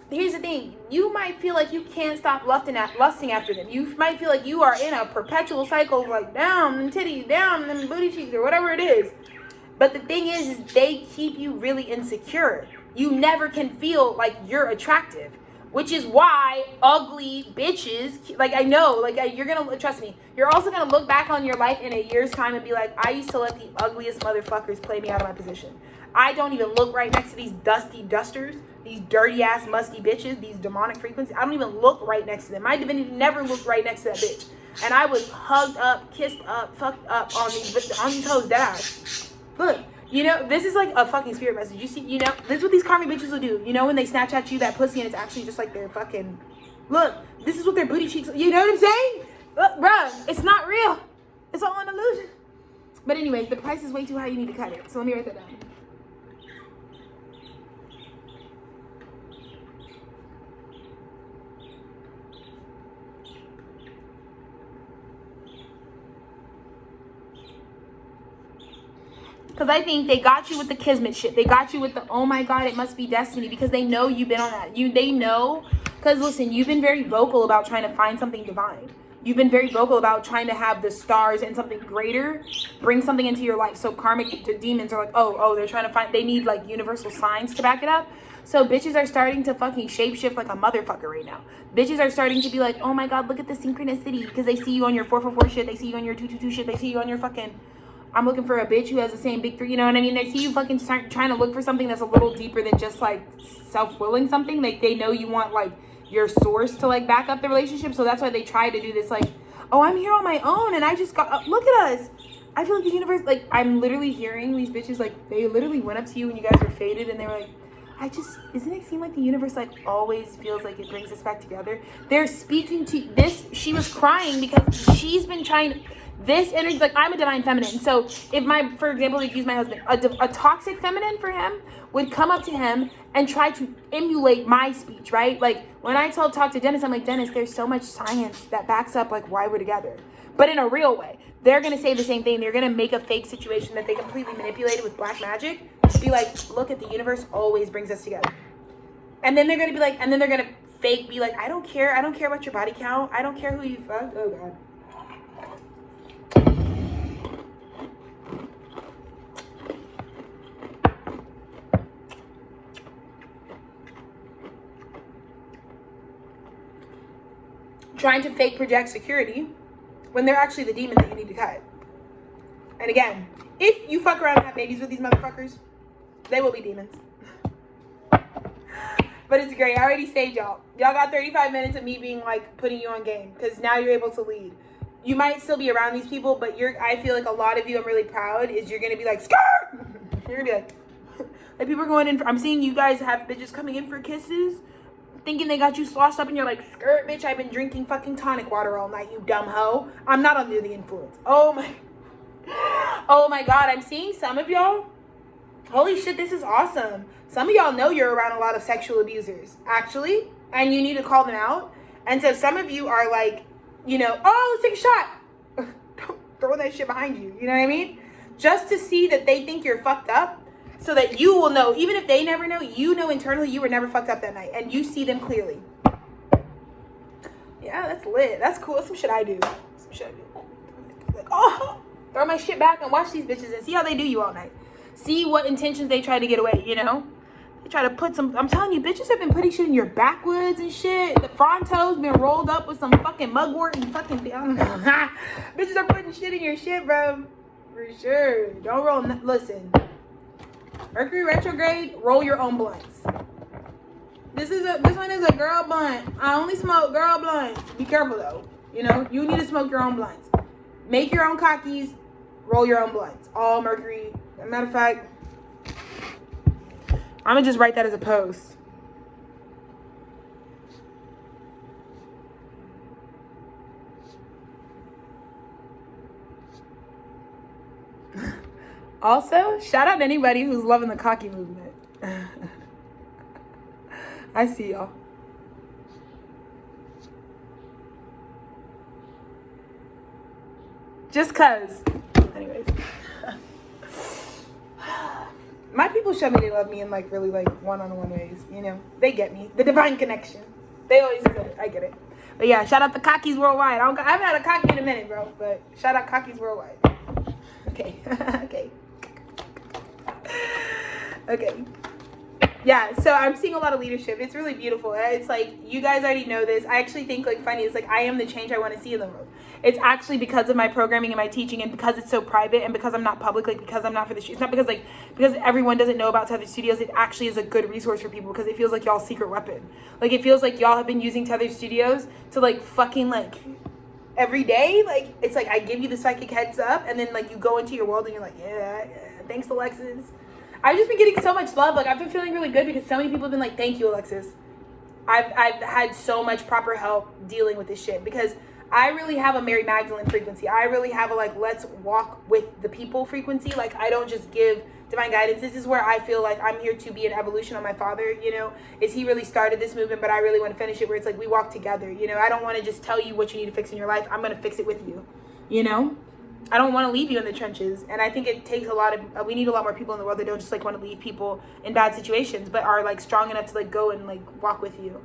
here's the thing. You might feel like you can't stop lusting after them. You might feel like you are in a perpetual cycle of like down them titties, down them booty cheeks or whatever it is. But the thing is they keep you really insecure. You never can feel like you're attractive, which is why ugly bitches, like I know, like you're going to, trust me, you're also going to look back on your life in a year's time and be like, I used to let the ugliest motherfuckers play me out of my position. I don't even look right next to these dusty dusters, these dirty ass musty bitches, these demonic frequencies. I don't even look right next to them. My divinity never looked right next to that bitch. And I was hugged up, kissed up, fucked up on these hoes dead eyes. Look, you know, this is like a fucking spirit message. You see, you know, this is what these karmic bitches will do. You know, when they Snapchat you that pussy and it's actually just like their fucking, look, this is what their booty cheeks, you know what I'm saying? Look, bruh, it's not real. It's all an illusion. But anyways, the price is way too high. You need to cut it. So let me write that down. Because I think they got you with the kismet shit. They got you with the, oh my God, it must be destiny. Because they know you've been on that. They know. Because listen, you've been very vocal about trying to find something divine. You've been very vocal about trying to have the stars and something greater bring something into your life. So karmic demons are like, oh, they're trying to find, they need like universal signs to back it up. So bitches are starting to fucking shapeshift like a motherfucker right now. Bitches are starting to be like, oh my God, look at the synchronicity. Because they see you on your 444 shit. They see you on your 222 shit. They see you on your fucking, I'm looking for a bitch who has the same big three. You know what I mean? They see you fucking start trying to look for something that's a little deeper than just like self-willing something. Like they know you want like your source to like back up the relationship. So that's why they try to do this like, oh, I'm here on my own and I just got, look at us. I feel like the universe, like, I'm literally hearing these bitches, like, they literally went up to you when you guys were faded, and they were like, doesn't it seem like the universe, like, always feels like it brings us back together? They're speaking to this. She was crying because she's been trying, this energy, like, I'm a divine feminine. So if for example, like, use my husband, a toxic feminine for him would come up to him and try to emulate my speech, right? Like, when I talk to Dennis, I'm like, Dennis, there's so much science that backs up, like, why we're together. But in a real way. They're going to say the same thing. They're going to make a fake situation that they completely manipulated with black magic. Be like, look, at the universe always brings us together. And then they're going to be like, and then they're going to fake be like, I don't care about your body count. I don't care who you fuck. Oh, God. Trying to fake project security when they're actually the demon that you need to cut. And again, if you fuck around and have babies with these motherfuckers, they will be demons. But it's great. I already saved y'all. Y'all got 35 minutes of me being like, putting you on game, because now you're able to lead. You might still be around these people, but I feel like a lot of you, I'm really proud, is you're going to be like, skirt! You're going to be like people are going in I'm seeing you guys have bitches coming in for kisses, thinking they got you sloshed up, and you're like, skirt, bitch, I've been drinking fucking tonic water all night, you dumb hoe. I'm not under the influence. Oh my God, I'm seeing some of y'all. Holy shit, this is awesome. Some of y'all know you're around a lot of sexual abusers, actually, and you need to call them out. And so some of you are like, oh, let's take a shot. Don't throw that shit behind you. You know what I mean? Just to see that they think you're fucked up, so that you will know, even if they never know, you know internally you were never fucked up that night, and you see them clearly. Yeah, that's lit. That's cool. That's some shit I do. Like, oh, throw my shit back and watch these bitches and see how they do you all night. See what intentions they try to get away, They try to put some, I'm telling you, bitches have been putting shit in your backwoods and shit. The front toes been rolled up with some fucking mugwort and fucking, I don't know. Bitches are putting shit in your shit, bro. For sure. Don't roll, listen. Mercury retrograde, roll your own blunts. This one is a girl blunt. I only smoke girl blunts. Be careful though. You need to smoke your own blunts. Make your own cockies, roll your own blunts. All Mercury. As a matter of fact, I'm gonna just write that as a post. Also, shout out to anybody who's loving the cocky movement. I see y'all. Just cause. Anyways. My people show me they love me in like really like one-on-one ways, They get me. The divine connection. They always get it. I get it. But yeah, shout out the cockies worldwide. I haven't had a cocky in a minute, bro. But shout out cockies worldwide. Okay. Okay. Yeah, so I'm seeing a lot of leadership. It's really beautiful. It's like, you guys already know this. I actually think, like, funny, it's like, I am the change I want to see in the world. It's actually because of my programming and my teaching, and because it's so private, and because I'm not public, like, because I'm not for the streets. It's not because, like, because everyone doesn't know about Tethered Studios. It actually is a good resource for people, because it feels like y'all's secret weapon. Like, it feels like y'all have been using Tethered Studios to, like, fucking, like, every day. Like, it's like, I give you the psychic heads up, and then, like, you go into your world, and you're like, yeah, thanks, Alexis. I've just been getting so much love. Like, I've been feeling really good because so many people have been like, thank you, Alexis. I've had so much proper help dealing with this shit, because I really have a Mary Magdalene frequency. I really have a, like, let's walk with the people frequency. Like, I don't just give divine guidance. This is where I feel like I'm here to be an evolution on my father, is he really started this movement, but I really want to finish it where it's like we walk together, I don't want to just tell you what you need to fix in your life. I'm going to fix it with you, I don't want to leave you in the trenches. And I think it takes we need a lot more people in the world that don't just, like, want to leave people in bad situations, but are, like, strong enough to, like, go and, like, walk with you,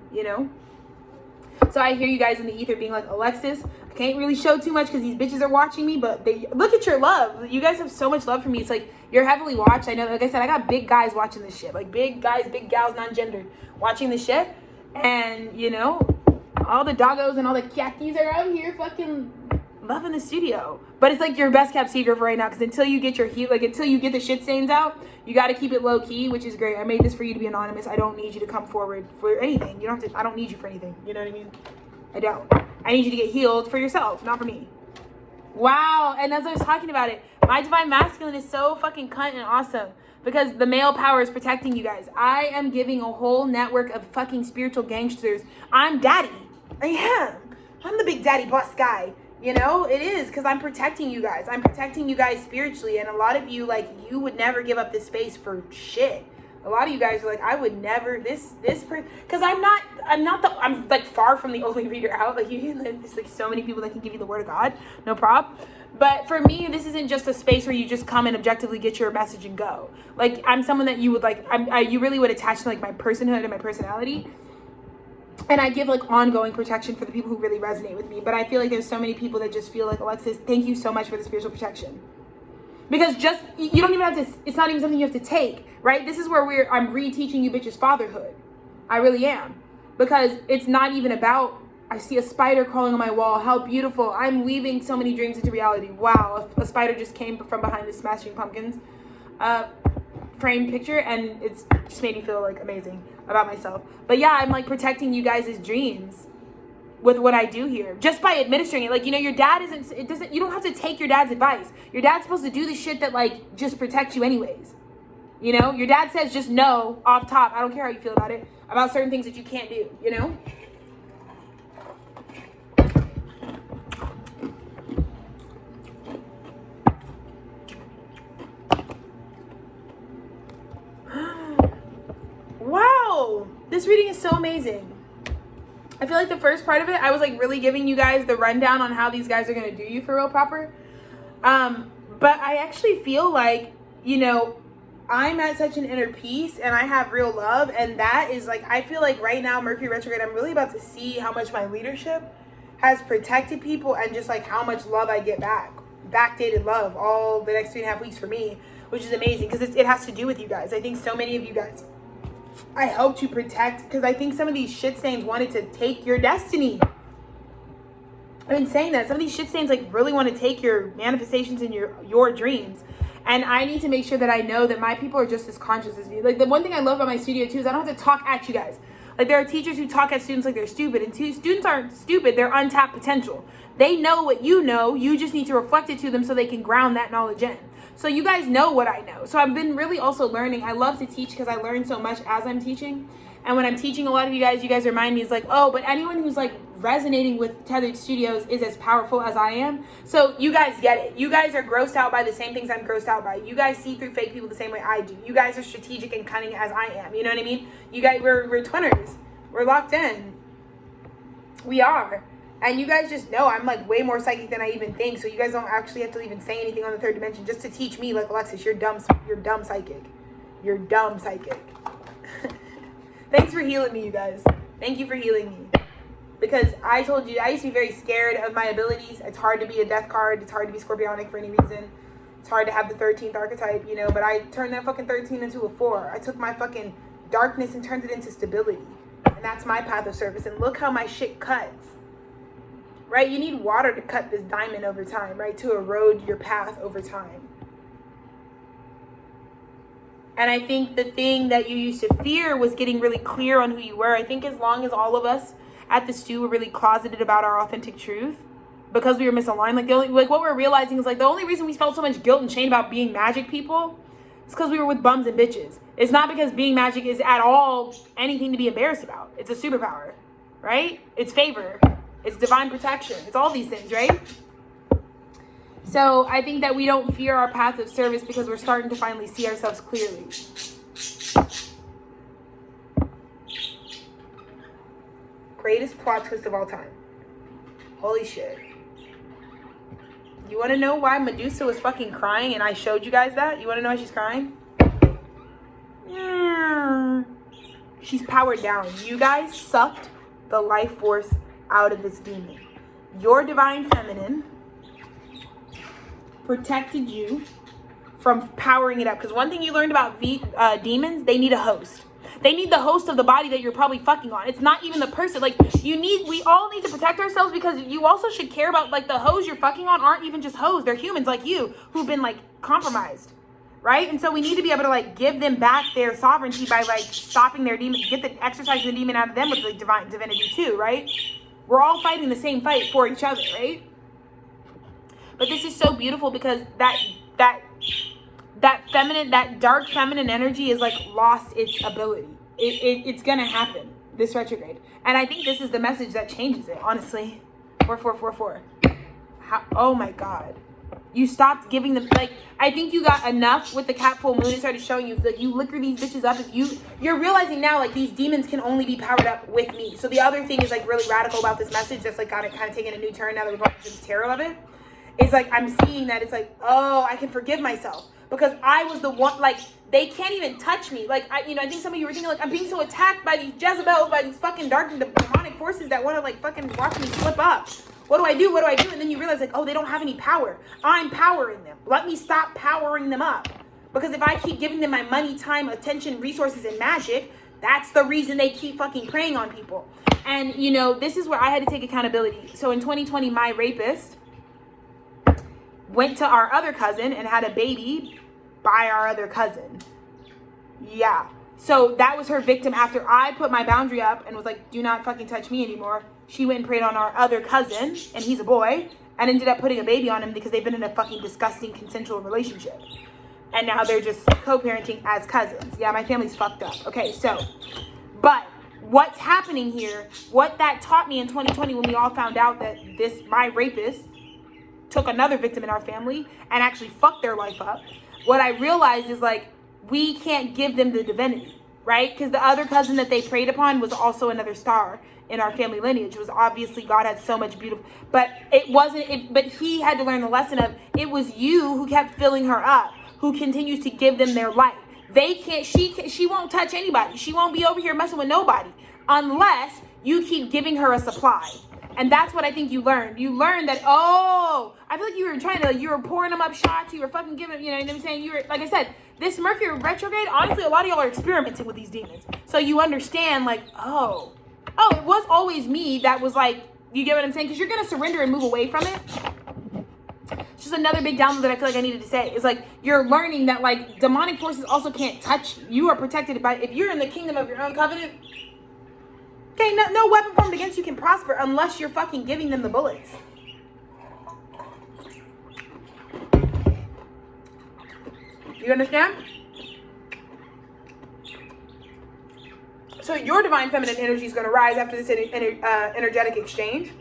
So I hear you guys in the ether being like, Alexis, I can't really show too much because these bitches are watching me, but they look at your love. You guys have so much love for me. It's like, you're heavily watched. I know, like I said, I got big guys watching this shit. Like, big guys, big gals, non-gendered, watching this shit. And, all the doggos and all the catties are out here fucking loving the studio. But it's like your best kept secret for right now, because until you get your heat, like, until you get the shit stains out, you got to keep it low key, which is great. I made this for you to be anonymous. I don't need you to come forward for anything. I don't need you for anything. You know what I mean? I don't. I need you to get healed for yourself, not for me. Wow. And as I was talking about it, my divine masculine is so fucking cunt and awesome because the male power is protecting you guys. I am giving a whole network of fucking spiritual gangsters. I'm daddy. I am. I'm the big daddy boss guy. You know, it is because I'm protecting you guys. I'm protecting you guys spiritually. And a lot of you, like, you would never give up this space for shit. A lot of you guys are like, I would never, because I'm like far from the only reader out. Like, there's like so many people that can give you the word of God, no problem. But for me, this isn't just a space where you just come and objectively get your message and go. Like, I'm someone that you would like, you really would attach to like my personhood and my personality. And I give like ongoing protection for the people who really resonate with me. But I feel like there's so many people that just feel like, Alexis, thank you so much for the spiritual protection. Because just, you don't even have to, it's not even something you have to take, right? This is where I'm reteaching you bitches fatherhood. I really am. Because it's not even about, I see a spider crawling on my wall. How beautiful. I'm weaving so many dreams into reality. Wow. A spider just came from behind the Smashing Pumpkins framed picture, and it's just made me feel like amazing about myself. But yeah, I'm like protecting you guys' dreams with what I do here, just by administering it. Like, you know, your dad you don't have to take your dad's advice. Your dad's supposed to do the shit that like just protects you anyways. You know, your dad says just no off top. I don't care how you feel about it, about certain things that you can't do, you know? Wow, this reading is so amazing. I feel like the first part of it, I was like really giving you guys the rundown on how these guys are going to do you for real proper. But I actually feel like, you know, I'm at such an inner peace and I have real love. And that is like, I feel like right now, Mercury retrograde, I'm really about to see how much my leadership has protected people and just like how much love I get back. Backdated love all the next 3.5 weeks for me, which is amazing because it has to do with you guys. I think so many of you guys, I helped you protect, because I think some of these shit stains wanted to take your destiny. I've been saying that. Some of these shit stains like really want to take your manifestations and your dreams. And I need to make sure that I know that my people are just as conscious as me. Like, the one thing I love about my studio too is I don't have to talk at you guys. Like, there are teachers who talk at students like they're stupid, and students aren't stupid, they're untapped potential. They know what you know, you just need to reflect it to them so they can ground that knowledge in. So you guys know what I know. So I've been really also learning. I love to teach because I learn so much as I'm teaching. And when I'm teaching a lot of you guys remind me, it's like, oh, but anyone who's like resonating with Tethered Studios is as powerful as I am. So you guys get it. You guys are grossed out by the same things I'm grossed out by. You guys see through fake people the same way I do. You guys are strategic and cunning as I am. You know what I mean? You guys, we're twinners. We're locked in. We are. And you guys just know I'm like way more psychic than I even think. So you guys don't actually have to even say anything on the third dimension just to teach me, like, Alexis, you're dumb psychic. You're dumb psychic. Thanks for healing me, you guys. Thank you for healing me. Because I told you, I used to be very scared of my abilities. It's hard to be a death card. It's hard to be scorpionic for any reason. It's hard to have the 13th archetype, you know. But I turned that fucking 13 into a 4. I took my fucking darkness and turned it into stability. And that's my path of service. And look how my shit cuts. Right? You need water to cut this diamond over time, right? To erode your path over time. And I think the thing that you used to fear was getting really clear on who you were. I think as long as all of us at the stew were really closeted about our authentic truth, because we were misaligned, like what we're realizing is like the only reason we felt so much guilt and shame about being magic people is because we were with bums and bitches. It's not because being magic is at all anything to be embarrassed about. It's a superpower, right? It's favor. It's divine protection. It's all these things, right? So I think that we don't fear our path of service because we're starting to finally see ourselves clearly. Greatest plot twist of all time. Holy shit. You want to know why Medusa was fucking crying and I showed you guys that? You want to know why she's crying? She's powered down. You guys sucked the life force out of this demon. Your divine feminine protected you from powering it up. Because one thing you learned about demons, they need a host. They need the host of the body that you're probably fucking on. It's not even the person. Like, we all need to protect ourselves, because you also should care about, like, the hoes you're fucking on aren't even just hoes. They're humans like you who've been, like, compromised. Right? And so we need to be able to, like, give them back their sovereignty by, like, stopping their demon, get the exercising the demon out of them with, like, divinity too, right? We're all fighting the same fight for each other, right? But this is so beautiful because that feminine, that dark feminine energy is like lost its ability. It's gonna happen, this retrograde. And I think this is the message that changes it, honestly. 4444. Oh my God. You stopped giving them, like, I think you got enough with the cap full moon. It started showing you, like, you liquor these bitches up. If you're realizing now, like, these demons can only be powered up with me. So the other thing is, like, really radical about this message that's, like, got it kind of taking a new turn now that we're going into the tarot of it. It's like, I'm seeing that it's like, oh, I can forgive myself. Because I was the one, like, they can't even touch me. Like, I think some of you were thinking, like, I'm being so attacked by these Jezebels, by these fucking dark and demonic forces that want to, like, fucking watch me slip up. What do I do? What do I do? And then you realize, like, oh, they don't have any power. I'm powering them. Let me stop powering them up. Because if I keep giving them my money, time, attention, resources, and magic, that's the reason they keep fucking preying on people. And, this is where I had to take accountability. So in 2020, my rapist went to our other cousin and had a baby by our other cousin. Yeah. So that was her victim after I put my boundary up and was like, do not fucking touch me anymore. She went and preyed on our other cousin, and he's a boy, and ended up putting a baby on him because they've been in a fucking disgusting consensual relationship. And now they're just co-parenting as cousins. Yeah, my family's fucked up. Okay, so, but what's happening here, what that taught me in 2020 when we all found out that my rapist took another victim in our family and actually fucked their life up, what I realized is, like, we can't give them the divinity, right? Because the other cousin that they preyed upon was also another star in our family lineage. It was obviously God had so much beautiful, but but he had to learn the lesson of, it was you who kept filling her up, who continues to give them their light. She won't touch anybody. She won't be over here messing with nobody unless you keep giving her a supply. And that's what I think you learned. You learned that, oh, I feel like you were pouring them up shots. You were fucking giving, you know what I'm saying? You were, like I said, this Mercury retrograde, honestly, a lot of y'all are experimenting with these demons. So you understand, like, oh, it was always me that was like, you get what I'm saying? Because you're going to surrender and move away from it. It's just another big download that I feel like I needed to say. It's like, you're learning that, like, demonic forces also can't touch you. You are protected by, if you're in the kingdom of your own covenant, okay, no weapon formed against you can prosper unless you're fucking giving them the bullets. You understand? So your divine feminine energy is going to rise after this energetic exchange,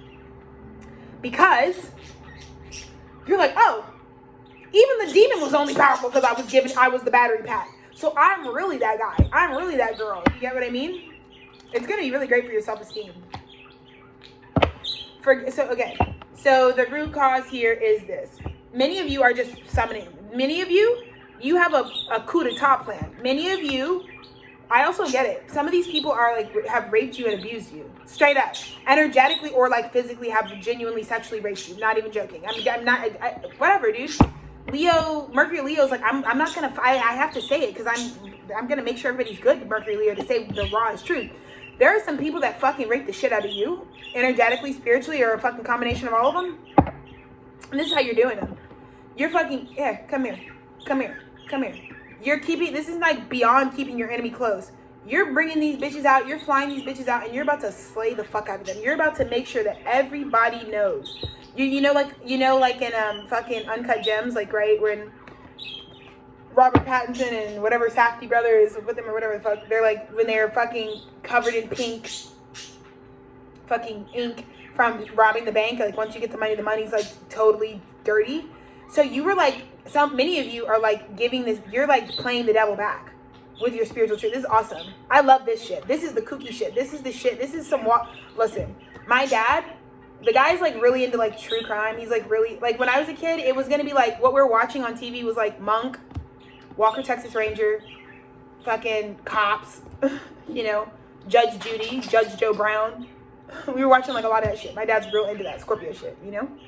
because you're like, oh, even the demon was only powerful because I was the battery pack. So I'm really that guy. I'm really that girl. You get what I mean? It's going to be really great for your self-esteem. So the root cause here is this. Many of you are just summoning. Many of you have a coup d'etat plan. Many of you, I also get it. Some of these people are like, have raped you and abused you. Straight up. Energetically or like physically have genuinely sexually raped you. Not even joking. I'm not, whatever, dude. Mercury Leo's like, I'm not going to, I have to say it because I'm going to make sure everybody's good with Mercury Leo to say the raw is truth. There are some people that fucking rape the shit out of you, energetically, spiritually, or a fucking combination of all of them. And this is how you're doing them. You're fucking, yeah, come here. This is like beyond keeping your enemy close. You're bringing these bitches out, you're flying these bitches out, and you're about to slay the fuck out of them. You're about to make sure that everybody knows. You know, like in fucking Uncut Gems, like, right, when Robert Pattinson and whatever Safdie brother is with them or whatever the fuck, they're like, when they're fucking covered in pink fucking ink from robbing the bank, like, once you get the money's like totally dirty. So you were like, many of you are like giving this, you're like playing the devil back with your spiritual truth. This is awesome. I love this shit. This is the kooky shit. This is the shit. This is listen, my dad, the guy's like really into like true crime. He's like really, like, when I was a kid, it was going to be like, what we're watching on TV was like Monk, Walker, Texas Ranger, fucking Cops, Judge Judy, Judge Joe Brown. We were watching like a lot of that shit. My dad's real into that Scorpio shit,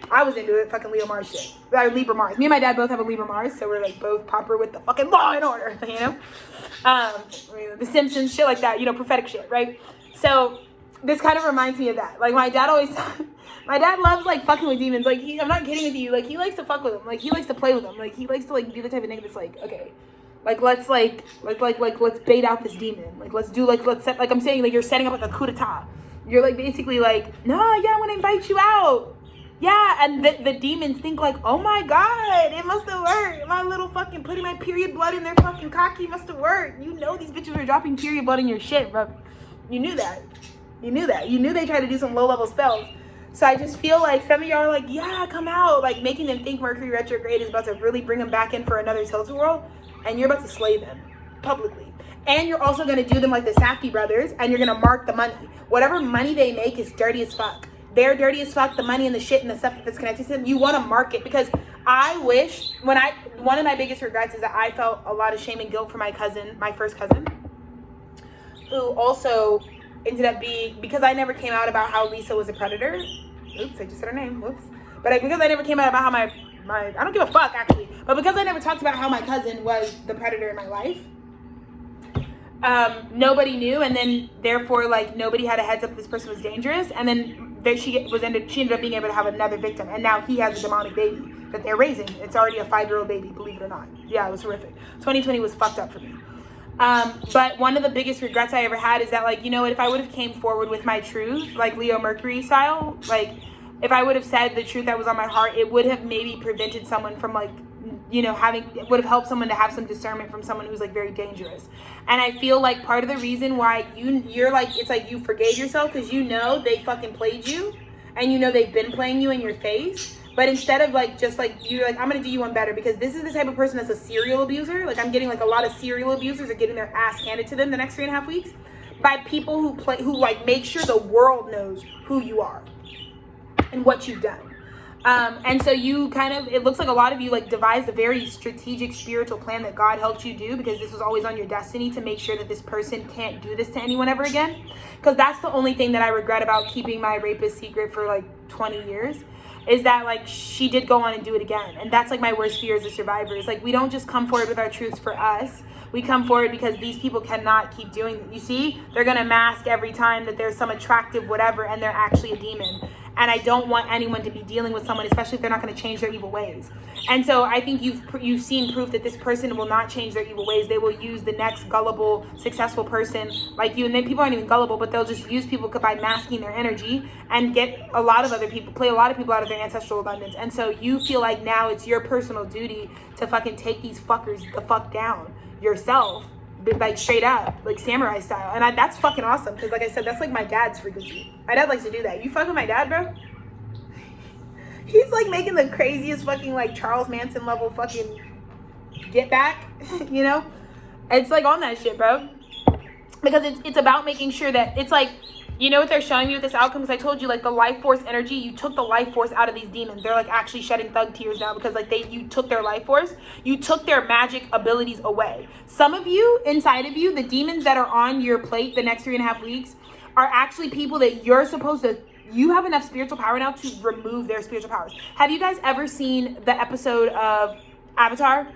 I was into it, fucking Leo Mars shit. Libra Mars. Me and my dad both have a Libra Mars, so we're like both proper with the fucking law and order, The Simpsons, shit like that, prophetic shit, right? So this kind of reminds me of that. Like, my dad loves like fucking with demons. Like, I'm not kidding with you. Like, he likes to fuck with them. Like, he likes to play with them. Like, he likes to like be the type of nigga that's like, okay, like, let's let's bait out this demon. Like, let's set, like I'm saying, like, you're setting up like a coup d'etat. You're like basically like, no, yeah, I want to invite you out. Yeah, and the demons think like, oh my God, it must have worked. My little fucking putting my period blood in their fucking cocky must have worked. You know these bitches were dropping period blood in your shit, bro. You knew that. You knew that. You knew they tried to do some low-level spells. So I just feel like some of y'all are like, yeah, come out. Like making them think Mercury retrograde is about to really bring them back in for another tilt-a-whirl. And you're about to slay them publicly. And you're also going to do them like the Safdie brothers. And you're going to mark the money. Whatever money they make is dirty as fuck. They're dirty as fuck. The money and the shit and the stuff that's connected to them. You want to mark it. Because I wish, one of my biggest regrets is that I felt a lot of shame and guilt for my cousin, my first cousin. Who also ended up being, because I never came out about how Lisa was a predator. Oops, I just said her name. Whoops. But because I never came out about how my I don't give a fuck actually. But because I never talked about how my cousin was the predator in my life, nobody knew, and then therefore like nobody had a heads up this person was dangerous, and then she ended up being able to have another victim, and now he has a demonic baby that they're raising. It's already a 5-year-old baby, believe it or not. Yeah, it was horrific. 2020 was fucked up for me. But one of the biggest regrets I ever had is that, like, you know what, if I would have came forward with my truth, like Leo Mercury style, like, if I would have said the truth that was on my heart, it would have maybe prevented someone from, like, you know, it would have helped someone to have some discernment from someone who's, like, very dangerous. And I feel like part of the reason why you're, like, it's like you forgave yourself because you know they fucking played you, and you know they've been playing you in your face. But instead of like, just like, you're like, I'm going to do you one better, because this is the type of person that's a serial abuser. Like, I'm getting like a lot of serial abusers are getting their ass handed to them the next 3.5 weeks by people who like make sure the world knows who you are and what you've done. And so you kind of, it looks like a lot of you like devised a very strategic spiritual plan that God helped you do, because this was always on your destiny to make sure that this person can't do this to anyone ever again. Because that's the only thing that I regret about keeping my rapist secret for like 20 years. Is that like she did go on and do it again. And that's like my worst fear as a survivor. Is like we don't just come forward with our truths for us. We come forward because these people cannot keep doing it. You see, they're going to mask every time that there's some attractive whatever and they're actually a demon. And I don't want anyone to be dealing with someone, especially if they're not going to change their evil ways. And so I think you've seen proof that this person will not change their evil ways. They will use the next gullible, successful person like you. And then people aren't even gullible, but they'll just use people by masking their energy and get a lot of other people, play a lot of people out of their ancestral abundance. And so you feel like now it's your personal duty to fucking take these fuckers the fuck down yourself, like straight up, like samurai style. And that's fucking awesome, because like I said, that's like my dad's frequency. My dad likes to do that. You fuck with my dad, bro? He's like making the craziest fucking like Charles Manson level fucking get back, you know? It's like on that shit, bro. Because it's about making sure that it's like, you know what they're showing me with this outcome? Because I told you, like, the life force energy, you took the life force out of these demons. They're like actually shedding thug tears now because like you took their life force, you took their magic abilities away. Some of you, inside of you, the demons that are on your plate the next 3.5 weeks are actually people that you're supposed to, you have enough spiritual power now to remove their spiritual powers. Have you guys ever seen the episode of Avatar?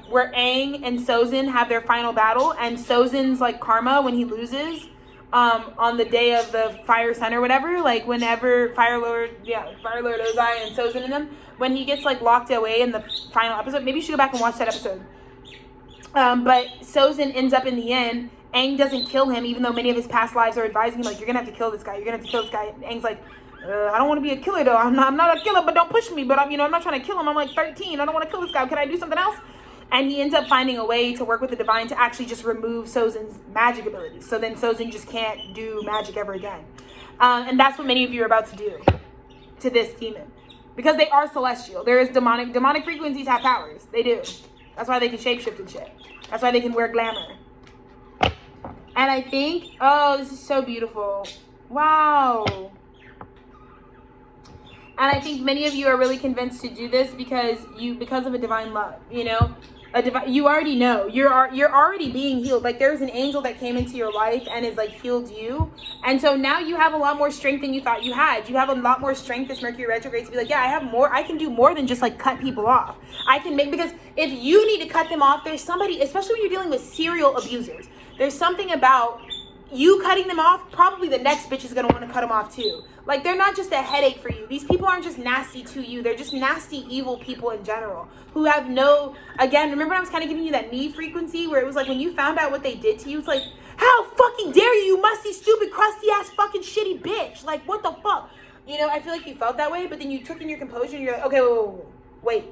Where Aang and Sozin have their final battle, and Sozin's like karma when he loses on the day of the Fire Sun or whatever, like whenever Fire Lord Ozai and Sozin and them, when he gets like locked away in the final episode, maybe you should go back and watch that episode. But Sozin ends up in the end, Aang doesn't kill him, even though many of his past lives are advising him like, you're gonna have to kill this guy, you're gonna have to kill this guy. Aang's like, I don't want to be a killer though. I'm not a killer, but don't push me. But I'm not trying to kill him. I'm like 13. I don't want to kill this guy. Can I do something else? And he ends up finding a way to work with the divine to actually just remove Sozin's magic abilities. So then Sozin just can't do magic ever again. And that's what many of you are about to do to this demon. Because they are celestial. There is demonic. Demonic frequencies have powers. They do. That's why they can shapeshift and shit. That's why they can wear glamour. And I think, oh, this is so beautiful. Wow. And I think many of you are really convinced to do this because of a divine love, you know? You already know. You're already being healed. Like, there's an angel that came into your life and is like healed you. And so now you have a lot more strength than you thought you had. You have a lot more strength this Mercury retrograde to be like, yeah, I have more. I can do more than just like cut people off. I can make, because if you need to cut them off, there's somebody, especially when you're dealing with serial abusers, there's something about you cutting them off. Probably the next bitch is going to want to cut them off too. Like, they're not just a headache for you. These people aren't just nasty to you. They're just nasty, evil people in general who have no, again, remember I was kind of giving you that knee frequency where it was like when you found out what they did to you, it's like, how fucking dare you, you musty, stupid, crusty ass fucking shitty bitch. Like, what the fuck? you know, I feel like you felt that way, but then you took in your composure and you're like, okay, wait.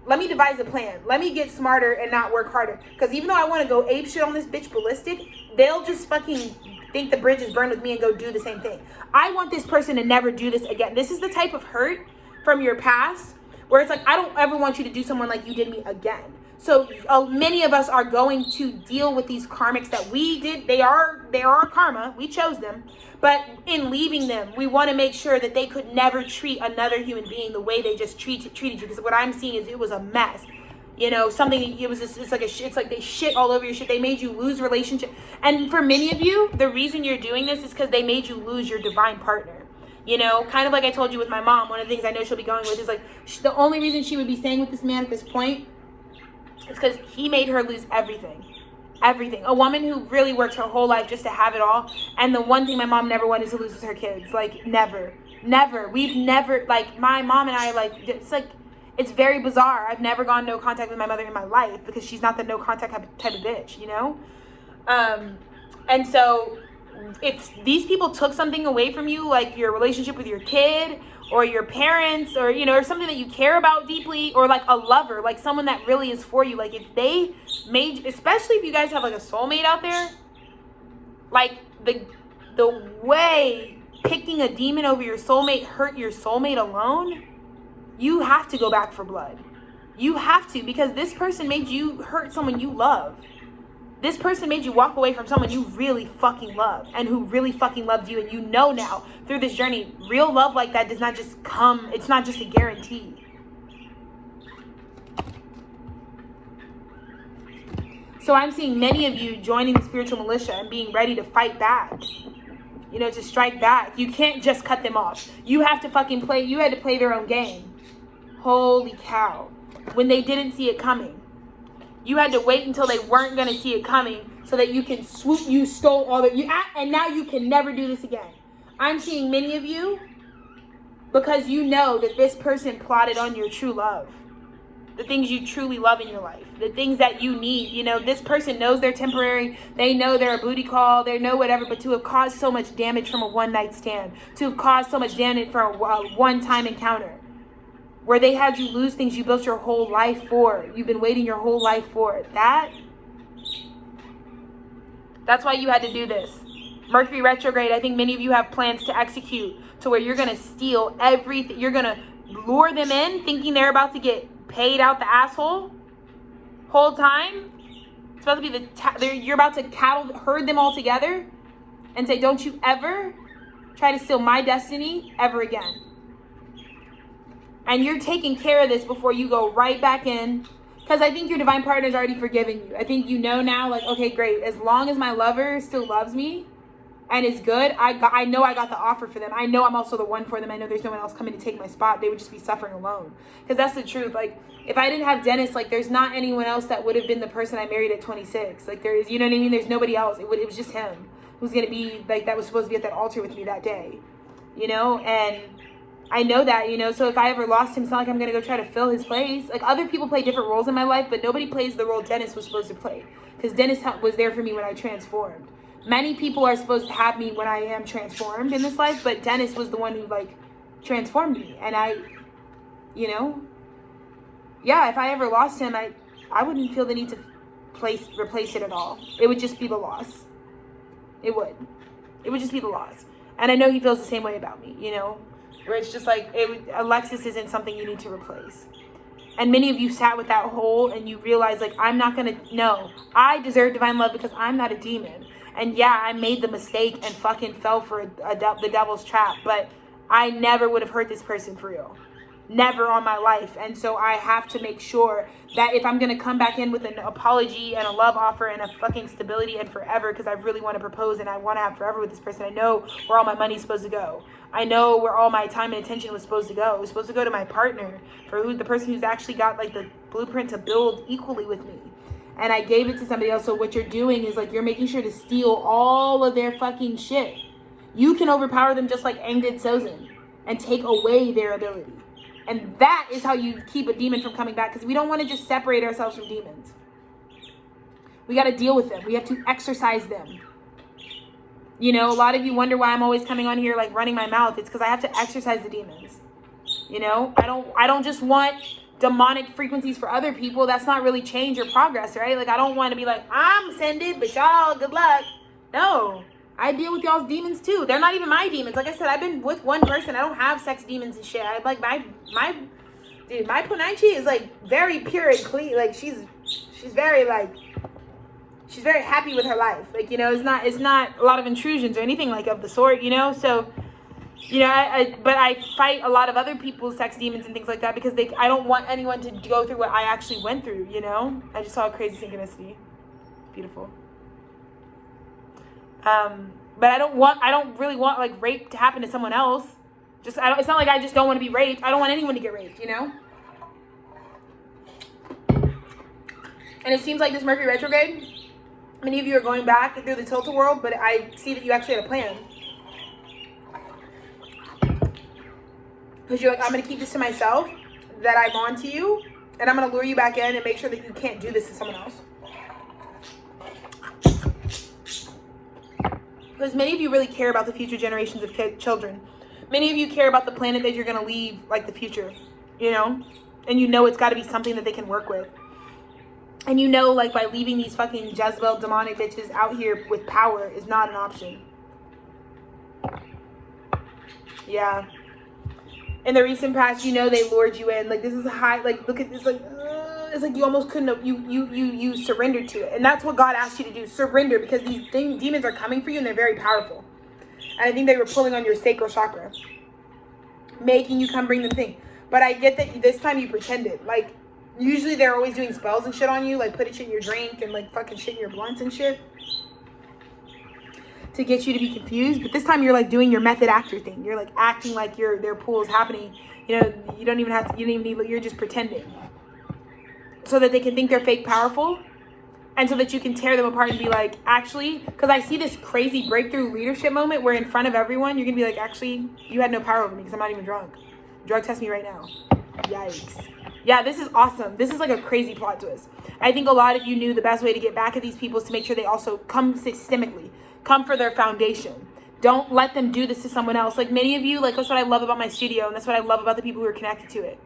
Let me devise a plan. Let me get smarter and not work harder. Because even though I want to go ape shit on this bitch ballistic, they'll just fucking think the bridge is burned with me and go do the same thing. I want this person to never do this again. This is the type of hurt from your past where it's like, I don't ever want you to do someone like you did me again. So many of us are going to deal with these karmics that we did. They are karma. We chose them. But in leaving them, we want to make sure that they could never treat another human being the way they just treated you. Because what I'm seeing is it was a mess. You know, something, it was just, it's like they shit all over your shit. They made you lose relationship. And for many of you, the reason you're doing this is because they made you lose your divine partner. You know, kind of like I told you with my mom, one of the things I know she'll be going with is like, the only reason she would be staying with this man at this point is because he made her lose everything. Everything. A woman who really worked her whole life just to have it all. And the one thing my mom never wanted to lose was her kids. Like, never. We've never, like, my mom and I, like, it's very bizarre. I've never gone no contact with my mother in my life because she's not the no contact type of bitch, you know? And so if these people took something away from you, like your relationship with your kid or your parents or, you know, or something that you care about deeply, or like a lover, like someone that really is for you, like if they made, especially if you guys have like a soulmate out there, like the way picking a demon over your soulmate hurt your soulmate alone, you have to go back for blood. You have to, because this person made you hurt someone you love. This person made you walk away from someone you really fucking love and who really fucking loved you. And you know now through this journey, real love like that does not just come. It's not just a guarantee. So I'm seeing many of you joining the spiritual militia and being ready to fight back. You know, to strike back. You can't just cut them off. You have to fucking play. You had to play their own game. Holy cow. When they didn't see it coming. You had to wait until they weren't going to see it coming so that you can swoop, you stole all that you, and now you can never do this again. I'm seeing many of you because you know that this person plotted on your true love. The things you truly love in your life. The things that you need. You know, this person knows they're temporary. They know they're a booty call. They know whatever. But to have caused so much damage from a one-night stand. To have caused so much damage from a one-time encounter. Where they had you lose things you built your whole life for. You've been waiting your whole life for. That's why you had to do this. Mercury retrograde, I think many of you have plans to execute to where you're going to steal everything. You're going to lure them in thinking they're about to get paid out the asshole. Whole time. It's about to be you're about to herd them all together and say, don't you ever try to steal my destiny ever again. And you're taking care of this before you go right back in. Because I think your divine partner is already forgiven you. I think you know now, like, okay, great. As long as my lover still loves me and is good, I know I got the offer for them. I know I'm also the one for them. I know there's no one else coming to take my spot. They would just be suffering alone. Because that's the truth. Like, if I didn't have Dennis, like, there's not anyone else that would have been the person I married at 26. Like, there is, you know what I mean? There's nobody else. It was just him who's going to be, like, that was supposed to be at that altar with me that day. You know? And I know that, you know, so if I ever lost him, it's not like I'm going to go try to fill his place. Like, other people play different roles in my life, but nobody plays the role Dennis was supposed to play. Because Dennis was there for me when I transformed. Many people are supposed to have me when I am transformed in this life, but Dennis was the one who, like, transformed me. And I, you know, yeah, if I ever lost him, I wouldn't feel the need to replace it at all. It would just be the loss. It would just be the loss. And I know he feels the same way about me, you know. Where it's just like, Alexis isn't something you need to replace. And many of you sat with that hole and you realize, like, I'm not going to, no. I deserve divine love because I'm not a demon. And yeah, I made the mistake and fucking fell for the devil's trap. But I never would have hurt this person for real. Never on my life. And so I have to make sure that if I'm going to come back in with an apology and a love offer and a fucking stability and forever, because I really want to propose and I want to have forever with this person, I know where all my money's supposed to go. I know where all my time and attention was supposed to go. It was supposed to go to my partner, for the person who's actually got, like, the blueprint to build equally with me. And I gave it to somebody else. So what you're doing is, like, you're making sure to steal all of their fucking shit. You can overpower them just like Aang did Sozin and take away their ability. And that is how you keep a demon from coming back, because we don't want to just separate ourselves from demons. We got to deal with them. We have to exorcise them. You know, a lot of you wonder why I'm always coming on here like running my mouth. It's because I have to exercise the demons. You know, I don't just want demonic frequencies for other people. That's not really change or progress, right? Like, I don't want to be like, I'm ascended, but y'all, good luck. No, I deal with y'all's demons too. They're not even my demons. Like I said, I've been with one person. I don't have sex demons and shit. I like my Punaichi is like very pure and clean. Like she's very like, she's very happy with her life. Like, you know, it's not a lot of intrusions or anything like of the sort, you know? So, you know, but I fight a lot of other people's sex demons and things like that because I don't want anyone to go through what I actually went through, you know? I just saw a crazy synchronicity. Beautiful. But I don't really want like rape to happen to someone else. It's not like I just don't want to be raped. I don't want anyone to get raped, you know? And it seems like this Mercury retrograde, many of you are going back through the tilt world, but I see that you actually had a plan. Because you're like, I'm going to keep this to myself, that I'm on to you, and I'm going to lure you back in and make sure that you can't do this to someone else. Because many of you really care about the future generations of children. Many of you care about the planet that you're going to leave, like the future, you know? And you know it's got to be something that they can work with. And you know, like, by leaving these fucking Jezebel demonic bitches out here with power is not an option. Yeah. In the recent past, you know they lured you in. Like, this is a high, like, look at this, like, it's like you almost couldn't have, you surrendered to it. And that's what God asked you to do, surrender, because these demons are coming for you and they're very powerful. And I think they were pulling on your sacral chakra, making you come bring them thing. But I get that this time you pretended. Like, usually they're always doing spells and shit on you, like putting shit in your drink and like fucking shit in your blunts and shit to get you to be confused. But this time you're like doing your method actor thing. You're like acting like their pool is happening. You know, you don't even need, you're just pretending. So that they can think they're fake powerful. And so that you can tear them apart and be like, actually, because I see this crazy breakthrough leadership moment where in front of everyone, you're going to be like, actually, you had no power over me because I'm not even drunk. Drug test me right now. Yikes. Yeah, this is awesome. This is like a crazy plot twist. I think a lot of you knew the best way to get back at these people is to make sure they also come systemically, come for their foundation. Don't let them do this to someone else. Like many of you, like that's what I love about my studio, and that's what I love about the people who are connected to it.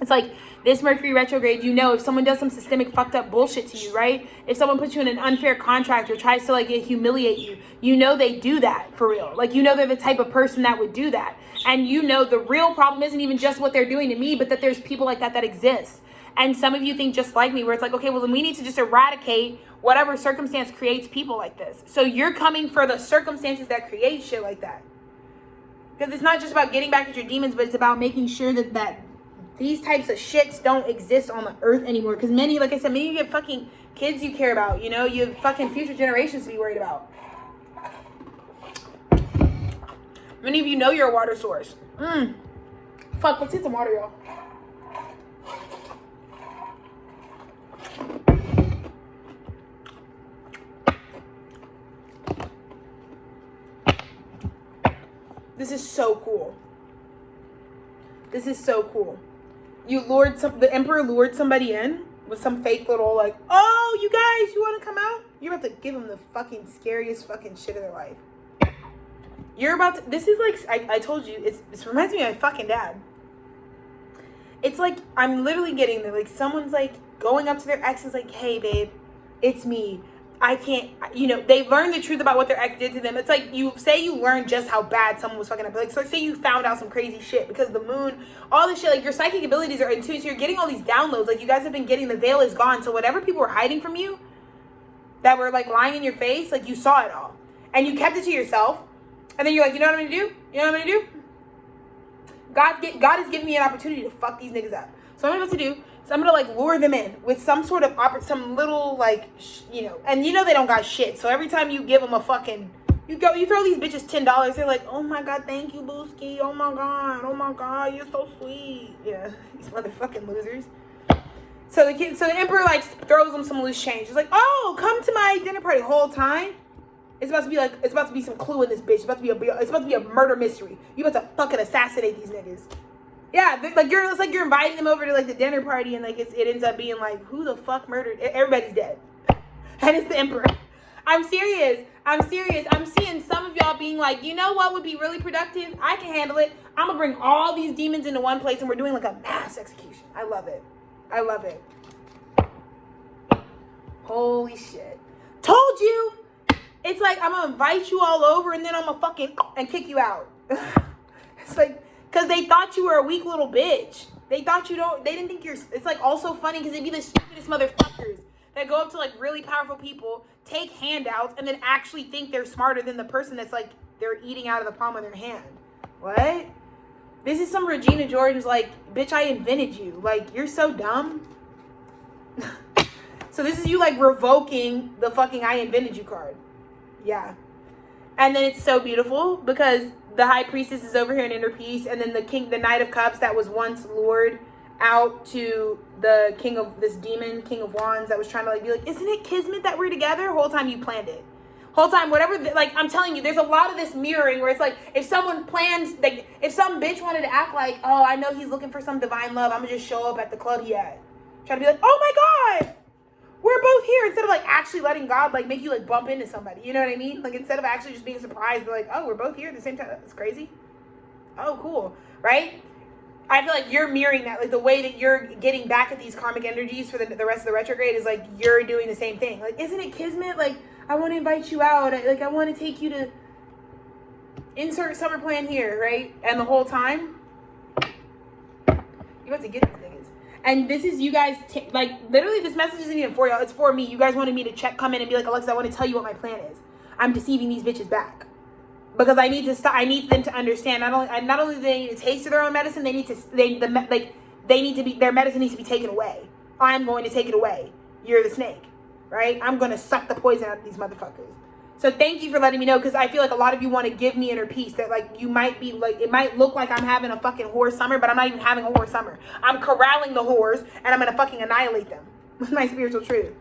It's like this Mercury retrograde, you know, if someone does some systemic fucked up bullshit to you, right? If someone puts you in an unfair contract or tries to like humiliate you, you know they do that for real. Like, you know they're the type of person that would do that. And you know the real problem isn't even just what they're doing to me, but that there's people like that exist. And some of you think just like me, where it's like, okay, well then we need to just eradicate whatever circumstance creates people like this. So you're coming for the circumstances that create shit like that. Because it's not just about getting back at your demons, but it's about making sure that these types of shits don't exist on the earth anymore. Because many, like I said, many of you have fucking kids you care about, you know? You have fucking future generations to be worried about. Many of you know you're a water source. Fuck, let's get some water, y'all. This is so cool. This is so cool. The emperor lured somebody in with some fake little like, oh, you guys, you want to come out? You're about to give them the fucking scariest fucking shit of their life. You're about to, this is like, I told you, this reminds me of my fucking dad. It's like, I'm literally getting there, like, someone's like, going up to their ex is like, hey, babe, it's me. I can't, you know, they've learned the truth about what their ex did to them. It's like, you learned just how bad someone was fucking up. Like, so say you found out some crazy shit because the moon, all this shit, like, your psychic abilities are in tune, so you're getting all these downloads. Like, you guys have been getting, the veil is gone. So whatever people were hiding from you, that were, like, lying in your face, like, you saw it all. And you kept it to yourself. And then you're like, you know what I'm going to do? You know what I'm going to do? God has given me an opportunity to fuck these niggas up. So what I'm about to do, so I'm going to like lure them in with some sort of, some little like, you know, and you know they don't got shit. So every time you give them a fucking, you throw these bitches $10, they're like, oh my God, thank you, Booski. Oh my God, you're so sweet. Yeah, these motherfucking losers. So the emperor like throws them some loose change. It's like, oh, come to my dinner party. Whole time. It's about to be some clue in this bitch. It's about to be a murder mystery. You about to fucking assassinate these niggas. Yeah, it's like you're inviting them over to like the dinner party, and like it ends up being like, who the fuck murdered? Everybody's dead, and it's the emperor. I'm serious. I'm seeing some of y'all being like, you know what would be really productive? I can handle it. I'm going to bring all these demons into one place and we're doing like a mass execution. I love it. Holy shit. Told you. It's like, I'm going to invite you all over and then I'm going to fucking and kick you out. It's like, because they thought you were a weak little bitch. They didn't think you're, it's like also funny because they'd be the stupidest motherfuckers that go up to like really powerful people, take handouts, and then actually think they're smarter than the person that's like, they're eating out of the palm of their hand. What? This is some Regina George's like, bitch, I invented you. Like, you're so dumb. So this is you like revoking the fucking I invented you card. Yeah. And then it's so beautiful because the high priestess is over here in inner peace, and then the Knight of Cups that was once lured out to the king of this demon, King of Wands, that was trying to like be like, isn't it kismet that we're together? Whole time you planned it. Whole time, whatever, like, I'm telling you, there's a lot of this mirroring where it's like, if someone plans, like, if some bitch wanted to act like, oh, I know he's looking for some divine love, I'm gonna just show up at the club he at. Try to be like, oh my God, we're both here, instead of like actually letting God like make you like bump into somebody, you know what I mean? Like, instead of actually just being surprised, like, oh, we're both here at the same time. That's crazy. Oh, cool, right? I feel like you're mirroring that, like the way that you're getting back at these karmic energies for the rest of the retrograde is like you're doing the same thing. Like, isn't it kismet? Like, I want to invite you out. I want to take you to insert summer plan here, right? And the whole time, you have to get these niggas. And this is you guys, like, literally this message isn't even for y'all. It's for me. You guys wanted me to come in and be like, Alexis, I want to tell you what my plan is. I'm deceiving these bitches back. Because I need to stop. I need them to understand. Not only do they need to taste their own medicine, their medicine needs to be taken away. I'm going to take it away. You're the snake, right? I'm going to suck the poison out of these motherfuckers. So thank you for letting me know, because I feel like a lot of you want to give me inner peace, that like you might be like, it might look like I'm having a fucking whore summer, but I'm not even having a whore summer. I'm corralling the whores and I'm going to fucking annihilate them with my spiritual truth.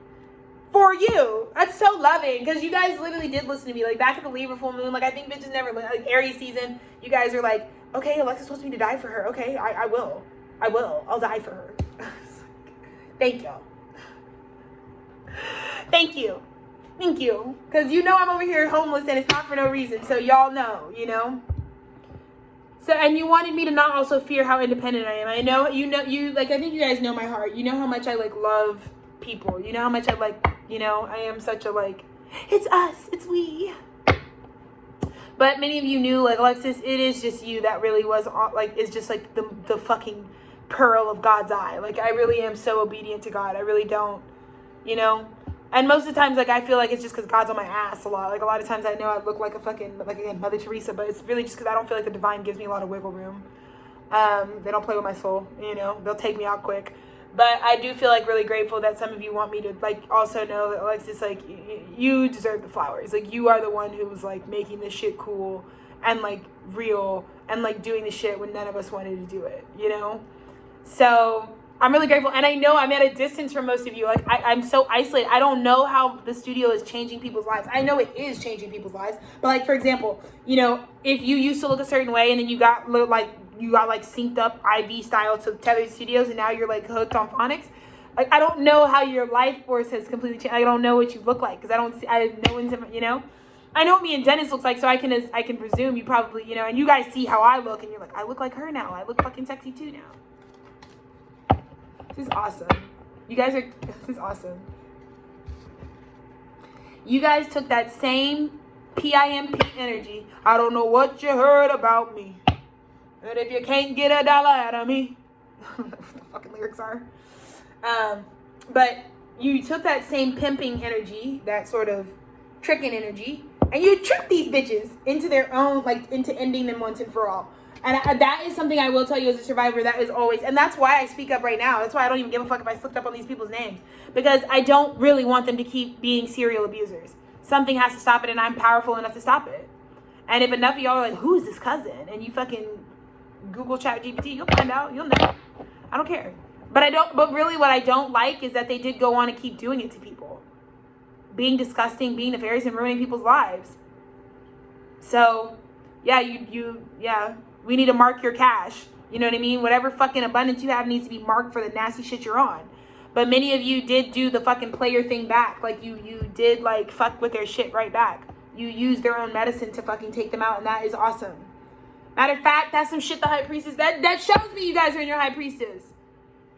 For you. That's so loving, because you guys literally did listen to me, like back at the Libra full moon, like I think bitches never, like Aries season, you guys are like, okay, Alexis wants me to die for her. Okay, I will. I'll die for her. Thank y'all. Thank you. Because you know I'm over here homeless and it's not for no reason. So y'all know, you know. So, and you wanted me to not also fear how independent I am. I know, like, I think you guys know my heart. You know how much I like love people. You know how much I like, you know, I am such a like, it's us, it's we. But many of you knew, like, Alexis, it is just you that really was, like, is just like the fucking pearl of God's eye. Like, I really am so obedient to God. I really don't, you know. And most of the times, like, I feel like it's just because God's on my ass a lot. Like, a lot of times I know I look like a fucking, like, again, Mother Teresa, but it's really just because I don't feel like the divine gives me a lot of wiggle room. They don't play with my soul, you know. They'll take me out quick. But I do feel like really grateful that some of you want me to, like, also know that, Alexis, like, you deserve the flowers. Like, you are the one who was, like, making this shit cool and, like, real and, like, doing the shit when none of us wanted to do it, you know? So I'm really grateful. And I know I'm at a distance from most of you. Like, I'm so isolated. I don't know how the studio is changing people's lives. I know it is changing people's lives. But, like, for example, you know, if you used to look a certain way and then you got, like, synced up IV style to Tethered Studios and now you're like hooked on phonics. Like, I don't know how your life force has completely changed. I don't know what you look like because I have no one's, you know. I know what me and Dennis looks like, so I can presume you probably, you know, and you guys see how I look and you're like, I look like her now. I look fucking sexy too now. This is awesome. This is awesome. You guys took that same PIMP energy. I don't know what you heard about me. But if you can't get $1 out of me, what the fucking lyrics are. But you took that same pimping energy, that sort of tricking energy, and you tricked these bitches into their own, like, into ending them once and for all. And that is something I will tell you as a survivor. That is always, and that's why I speak up right now. That's why I don't even give a fuck if I slipped up on these people's names, because I don't really want them to keep being serial abusers. Something has to stop it, and I'm powerful enough to stop it. And if enough of y'all are like, who is this cousin? And you fucking Google ChatGPT, you'll find out. You'll know. I don't care. But really what I don't like is that they did go on and keep doing it to people. Being disgusting, being nefarious, and ruining people's lives. So, yeah, we need to mark your cash. You know what I mean? Whatever fucking abundance you have needs to be marked for the nasty shit you're on. But many of you did do the fucking player thing back. Like, you did, like, fuck with their shit right back. You used their own medicine to fucking take them out, and that is awesome. Matter of fact, that's some shit the High Priestess... That shows me you guys are in your High Priestess.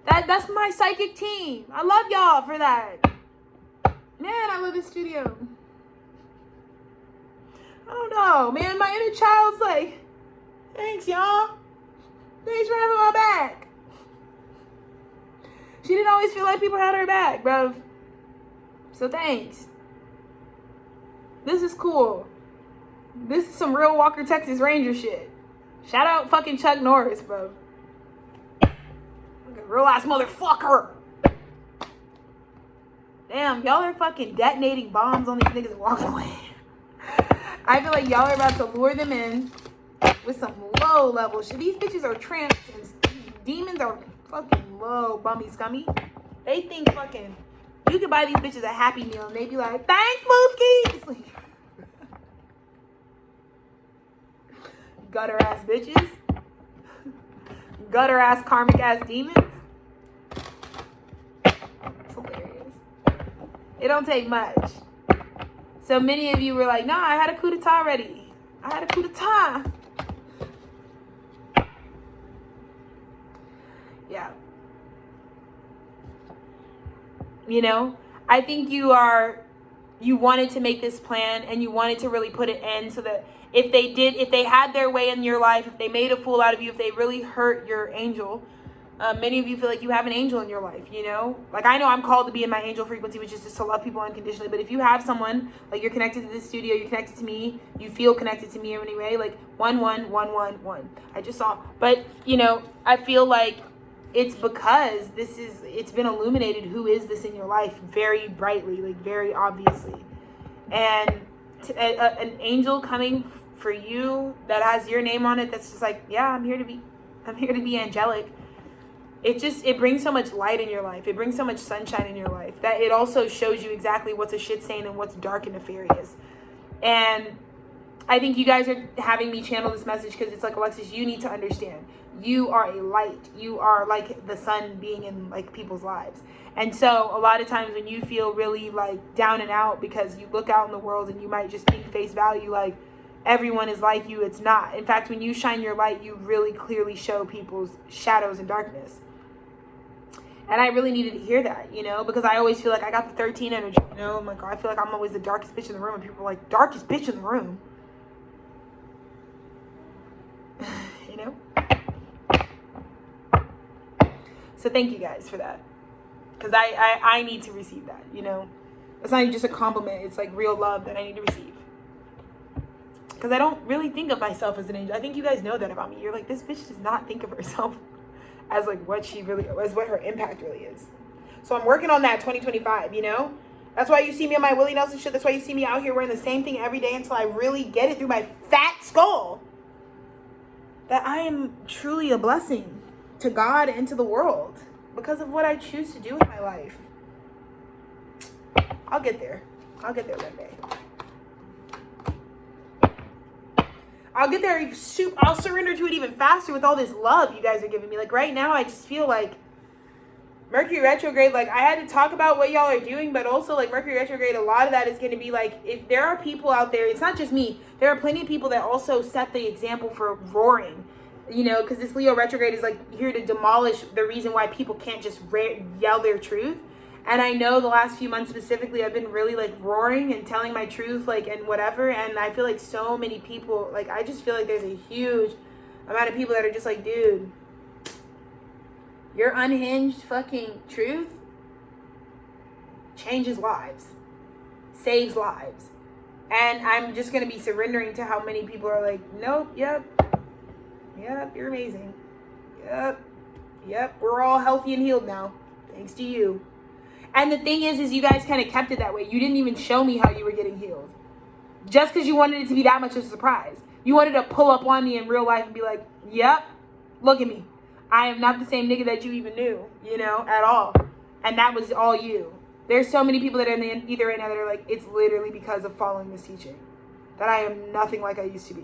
That's my psychic team. I love y'all for that. Man, I love this studio. I don't know, man. My inner child's like, thanks, y'all. Thanks for having my back. She didn't always feel like people had her back, bruv. So thanks. This is cool. This is some real Walker, Texas Ranger shit. Shout out fucking Chuck Norris, bruv. Like a real ass motherfucker. Damn, y'all are fucking detonating bombs on these niggas and walking away. I feel like y'all are about to lure them in with some low level shit. These bitches are tramps and these demons are fucking low, bummy, scummy. They think fucking, you could buy these bitches a Happy Meal and they be like, thanks, Mooskies. Like, gutter ass bitches. Gutter ass karmic ass demons. It's hilarious. It don't take much. So many of you were like, nah, I had a coup d'etat ready. I had a coup d'etat. Yeah. You know, I think you wanted to make this plan and you wanted to really put it in so that if they had their way in your life, if they made a fool out of you, if they really hurt your angel, many of you feel like you have an angel in your life, you know? Like, I know I'm called to be in my angel frequency, which is just to love people unconditionally. But if you have someone, like, you're connected to this studio, you're connected to me, you feel connected to me in any way, like, 11111. I just saw. But, you know, I feel like it's because it's been illuminated who is this in your life very brightly, like, very obviously. And an angel coming for you that has your name on it, that's just like, yeah, I'm here to be angelic. It brings so much light in your life. It brings so much sunshine in your life that it also shows you exactly what's a shit stain and what's dark and nefarious. And I think you guys are having me channel this message because it's like, Alexis, you need to understand. You are a light. You are like the sun being in like people's lives. And so a lot of times when you feel really like down and out because you look out in the world and you might just think face value like everyone is like you, it's not. In fact, when you shine your light, you really clearly show people's shadows and darkness. And I really needed to hear that, you know, because I always feel like I got the 13 energy, you know. I'm like, I feel like I'm always the darkest bitch in the room. And people are like, darkest bitch in the room. You know? So thank you guys for that. Because I need to receive that, you know. It's not even just a compliment. It's like real love that I need to receive. Because I don't really think of myself as an angel. I think you guys know that about me. You're like, this bitch does not think of herself as like what she really, as what her impact really is. So I'm working on that 2025, you know? That's why you see me on my Willie Nelson shit. That's why you see me out here wearing the same thing every day until I really get it through my fat skull that I am truly a blessing to God and to the world because of what I choose to do with my life. I'll get there. I'll get there one day. I'll get there. I'll surrender to it even faster with all this love you guys are giving me. Like right now, I just feel like Mercury retrograde, like I had to talk about what y'all are doing, but also like Mercury retrograde, a lot of that is going to be like, if there are people out there, it's not just me. There are plenty of people that also set the example for roaring, you know, because this Leo retrograde is like here to demolish the reason why people can't just yell their truth. And I know the last few months specifically, I've been really like roaring and telling my truth, like, and whatever. And I feel like so many people, like, I just feel like there's a huge amount of people that are just like, dude, your unhinged fucking truth changes lives, saves lives. And I'm just going to be surrendering to how many people are like, nope, yep, you're amazing. Yep, we're all healthy and healed now, thanks to you. And the thing is you guys kind of kept it that way. You didn't even show me how you were getting healed. Just because you wanted it to be that much of a surprise. You wanted to pull up on me in real life and be like, yep, look at me. I am not the same nigga that you even knew, you know, at all. And that was all you. There's so many people that are in the either end that are like, it's literally because of following this teaching that I am nothing like I used to be.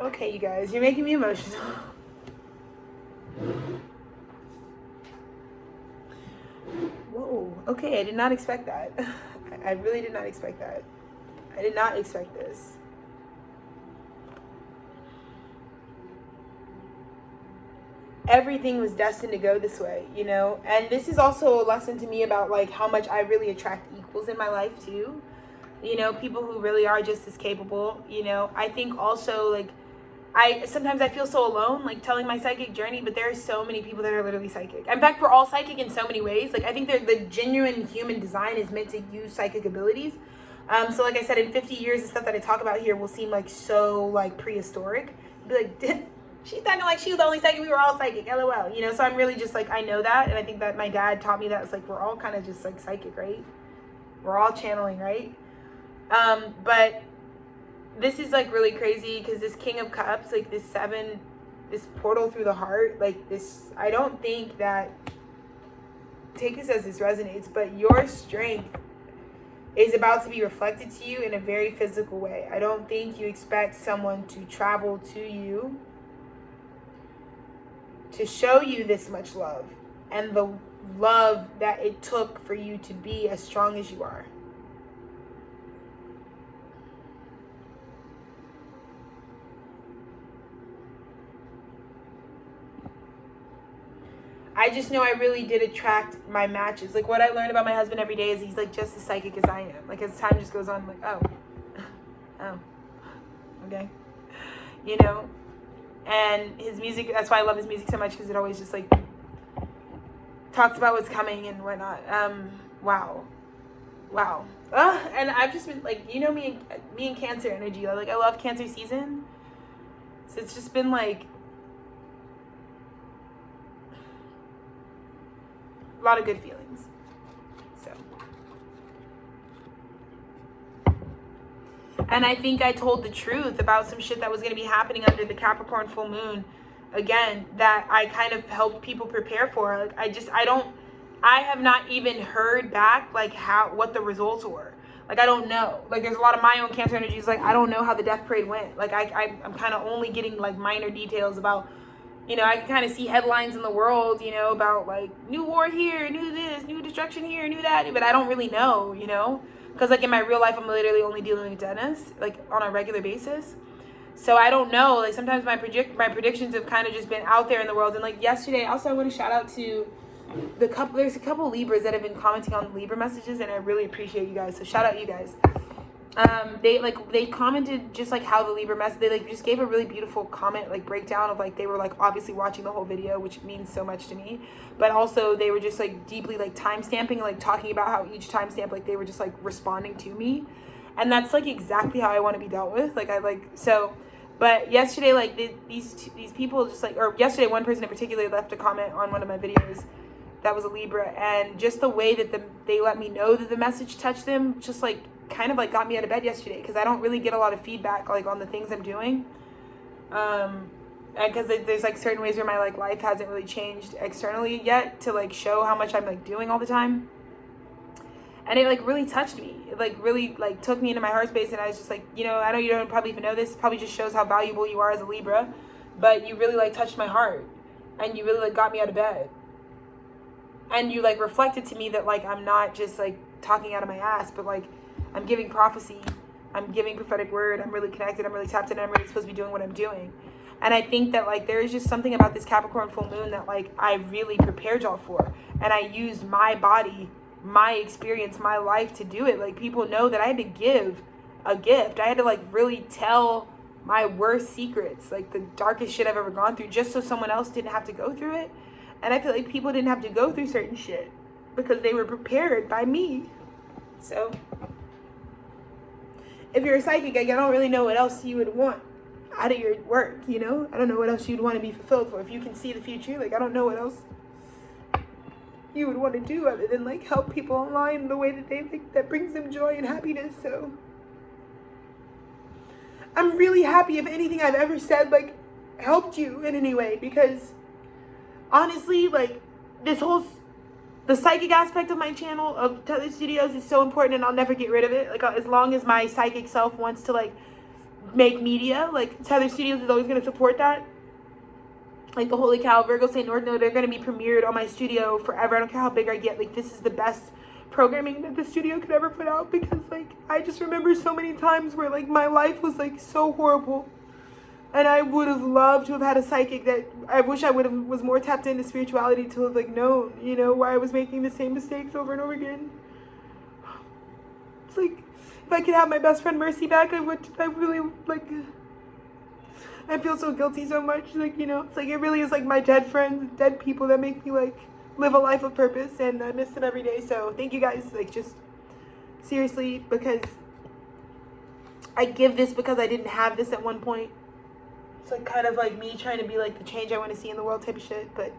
Okay, you guys, you're making me emotional. Whoa, okay, I did not expect that. I really did not expect that. I did not expect this. Everything was destined to go this way, you know? And this is also a lesson to me about, like, how much I really attract equals in my life, too. You know, people who really are just as capable, you know? I think also, like, sometimes I feel so alone, like, telling my psychic journey, but there are so many people that are literally psychic. In fact, we're all psychic in so many ways. Like, I think the genuine human design is meant to use psychic abilities. So like I said, in 50 years, the stuff that I talk about here will seem like so, like, prehistoric. Be like, she's acting like she was the only psychic. We were all psychic, LOL. You know, so I'm really just like, I know that. And I think that my dad taught me that. It's like, we're all kind of just like psychic, right? We're all channeling, right? But this is like really crazy because this King of Cups, like this portal through the heart, like this, I don't think that, take this as this resonates, but your strength is about to be reflected to you in a very physical way. I don't think you expect someone to travel to you to show you this much love and the love that it took for you to be as strong as you are. I just know I really did attract my matches. Like, what I learned about my husband every day is he's like just as psychic as I am. Like, as time just goes on, I'm like, oh, okay, you know. And his music, that's why I love his music so much, because it always just like talks about what's coming and whatnot. Wow. And I've just been like, you know, me and Cancer energy. Like, I love Cancer season, so it's just been like a lot of good feelings. So, and I think I told the truth about some shit that was going to be happening under the Capricorn full moon again, that I kind of helped people prepare for. Like, I have not even heard back like what the results were. Like, I don't know. Like, there's a lot of my own Cancer energies. Like, I don't know how the death parade went. Like, I'm kind of only getting like minor details about, you know, I can kind of see headlines in the world, you know, about like new war here, new this, new destruction here, new that, but I don't really know, you know, because like in my real life, I'm literally only dealing with dentists like on a regular basis. So I don't know. Like, sometimes my predictions have kind of just been out there in the world. And like yesterday, also I want to shout out to there's a couple Libras that have been commenting on the Libra messages, and I really appreciate you guys. So shout out you guys. They commented just like how the Libra message, they like just gave a really beautiful comment, like breakdown of like, they were like obviously watching the whole video, which means so much to me, but also they were just like deeply like time stamping, like talking about how each time stamp, like they were just like responding to me. And that's like exactly how I want to be dealt with. Like, but yesterday, like these people just like, or yesterday, one person in particular left a comment on one of my videos that was a Libra, and just the way that they let me know that the message touched them, just like kind of like got me out of bed yesterday, because I don't really get a lot of feedback like on the things I'm doing, and because there's like certain ways where my like life hasn't really changed externally yet to like show how much I'm like doing all the time. And it like really touched me. It like really like took me into my heart space, and I was just like, you know, I know you don't probably even know this, it probably just shows how valuable you are as a Libra, but you really like touched my heart, and you really like got me out of bed, and you like reflected to me that like I'm not just like talking out of my ass, but like I'm giving prophecy, I'm giving prophetic word, I'm really connected, I'm really tapped in, I'm really supposed to be doing what I'm doing. And I think that like there is just something about this Capricorn full moon that like I really prepared y'all for, and I used my body, my experience, my life to do it. Like, people know that I had to give a gift. I had to like really tell my worst secrets, like the darkest shit I've ever gone through, just so someone else didn't have to go through it. And I feel like people didn't have to go through certain shit because they were prepared by me. So if you're a psychic, I don't really know what else you would want out of your work, you know? I don't know what else you'd want to be fulfilled for. If you can see the future, like, I don't know what else you would want to do other than like help people online the way that they think that brings them joy and happiness. So I'm really happy if anything I've ever said like helped you in any way, because honestly, like, the psychic aspect of my channel of Tethered Studios is so important, and I'll never get rid of it. Like, as long as my psychic self wants to like make media. Like, Tethered Studios is always going to support that. Like, the Holy Cow, Virgo, St. North Node, they're going to be premiered on my studio forever. I don't care how big I get. Like, this is the best programming that the studio could ever put out, because, like, I just remember so many times where, like, my life was, like, so horrible. And I would have loved to have had a psychic that I wish I was more tapped into spirituality to have, like, known, you know, why I was making the same mistakes over and over again. It's like, if I could have my best friend Mercy back, I really, like, I feel so guilty so much, like, you know, it's like, it really is like my dead friends, dead people that make me, like, live a life of purpose, and I miss them every day. So thank you guys, like, just seriously, because I give this because I didn't have this at one point. It's like kind of like me trying to be like the change I want to see in the world type of shit, but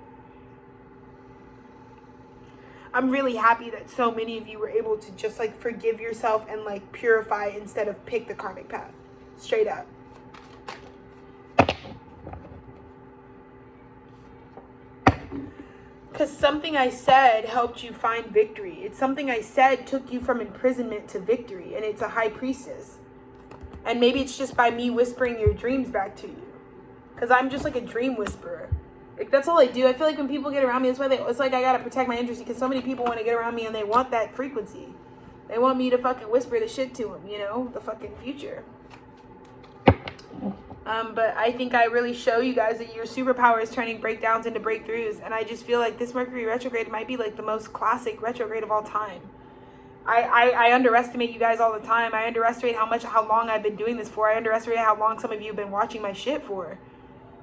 I'm really happy that so many of you were able to just, like, forgive yourself and, like, purify instead of pick the karmic path. Straight up. Because something I said helped you find victory. It's something I said took you from imprisonment to victory. And it's a high priestess. And maybe it's just by me whispering your dreams back to you. Because I'm just like a dream whisperer. Like, that's all I do. I feel like when people get around me, that's why it's like I got to protect my interest. Because so many people want to get around me and they want that frequency. They want me to fucking whisper the shit to them, you know? The fucking future. But I think I really show you guys that your superpower is turning breakdowns into breakthroughs. And I just feel like this Mercury retrograde might be like the most classic retrograde of all time. I underestimate you guys all the time. I underestimate how long I've been doing this for. I underestimate how long some of you have been watching my shit for.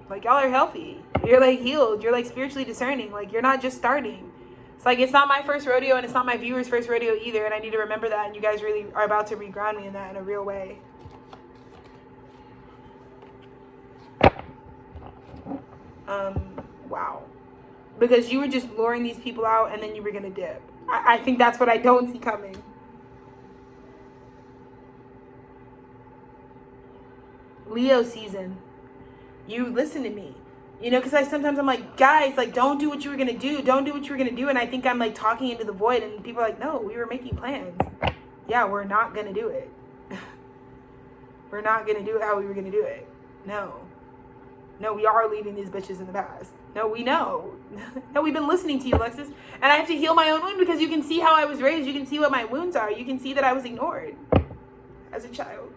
Like, y'all are healthy. You're, like, healed. You're, like, spiritually discerning. Like, you're not just starting. It's like, it's not my first rodeo, and it's not my viewers' first rodeo either. And I need to remember that. And you guys really are about to reground me in that in a real way. Wow. Because you were just luring these people out and then you were going to dip. I think that's what I don't see coming. Leo season. You listen to me. You know, because sometimes I'm like, guys, like, don't do what you were going to do. Don't do what you were going to do. And I think I'm, like, talking into the void. And people are like, no, we were making plans. Yeah, we're not going to do it. We're not going to do it how we were going to do it. No. No, we are leaving these bitches in the past. No, we know. No, we've been listening to you, Alexis. And I have to heal my own wound because you can see how I was raised. You can see what my wounds are. You can see that I was ignored as a child.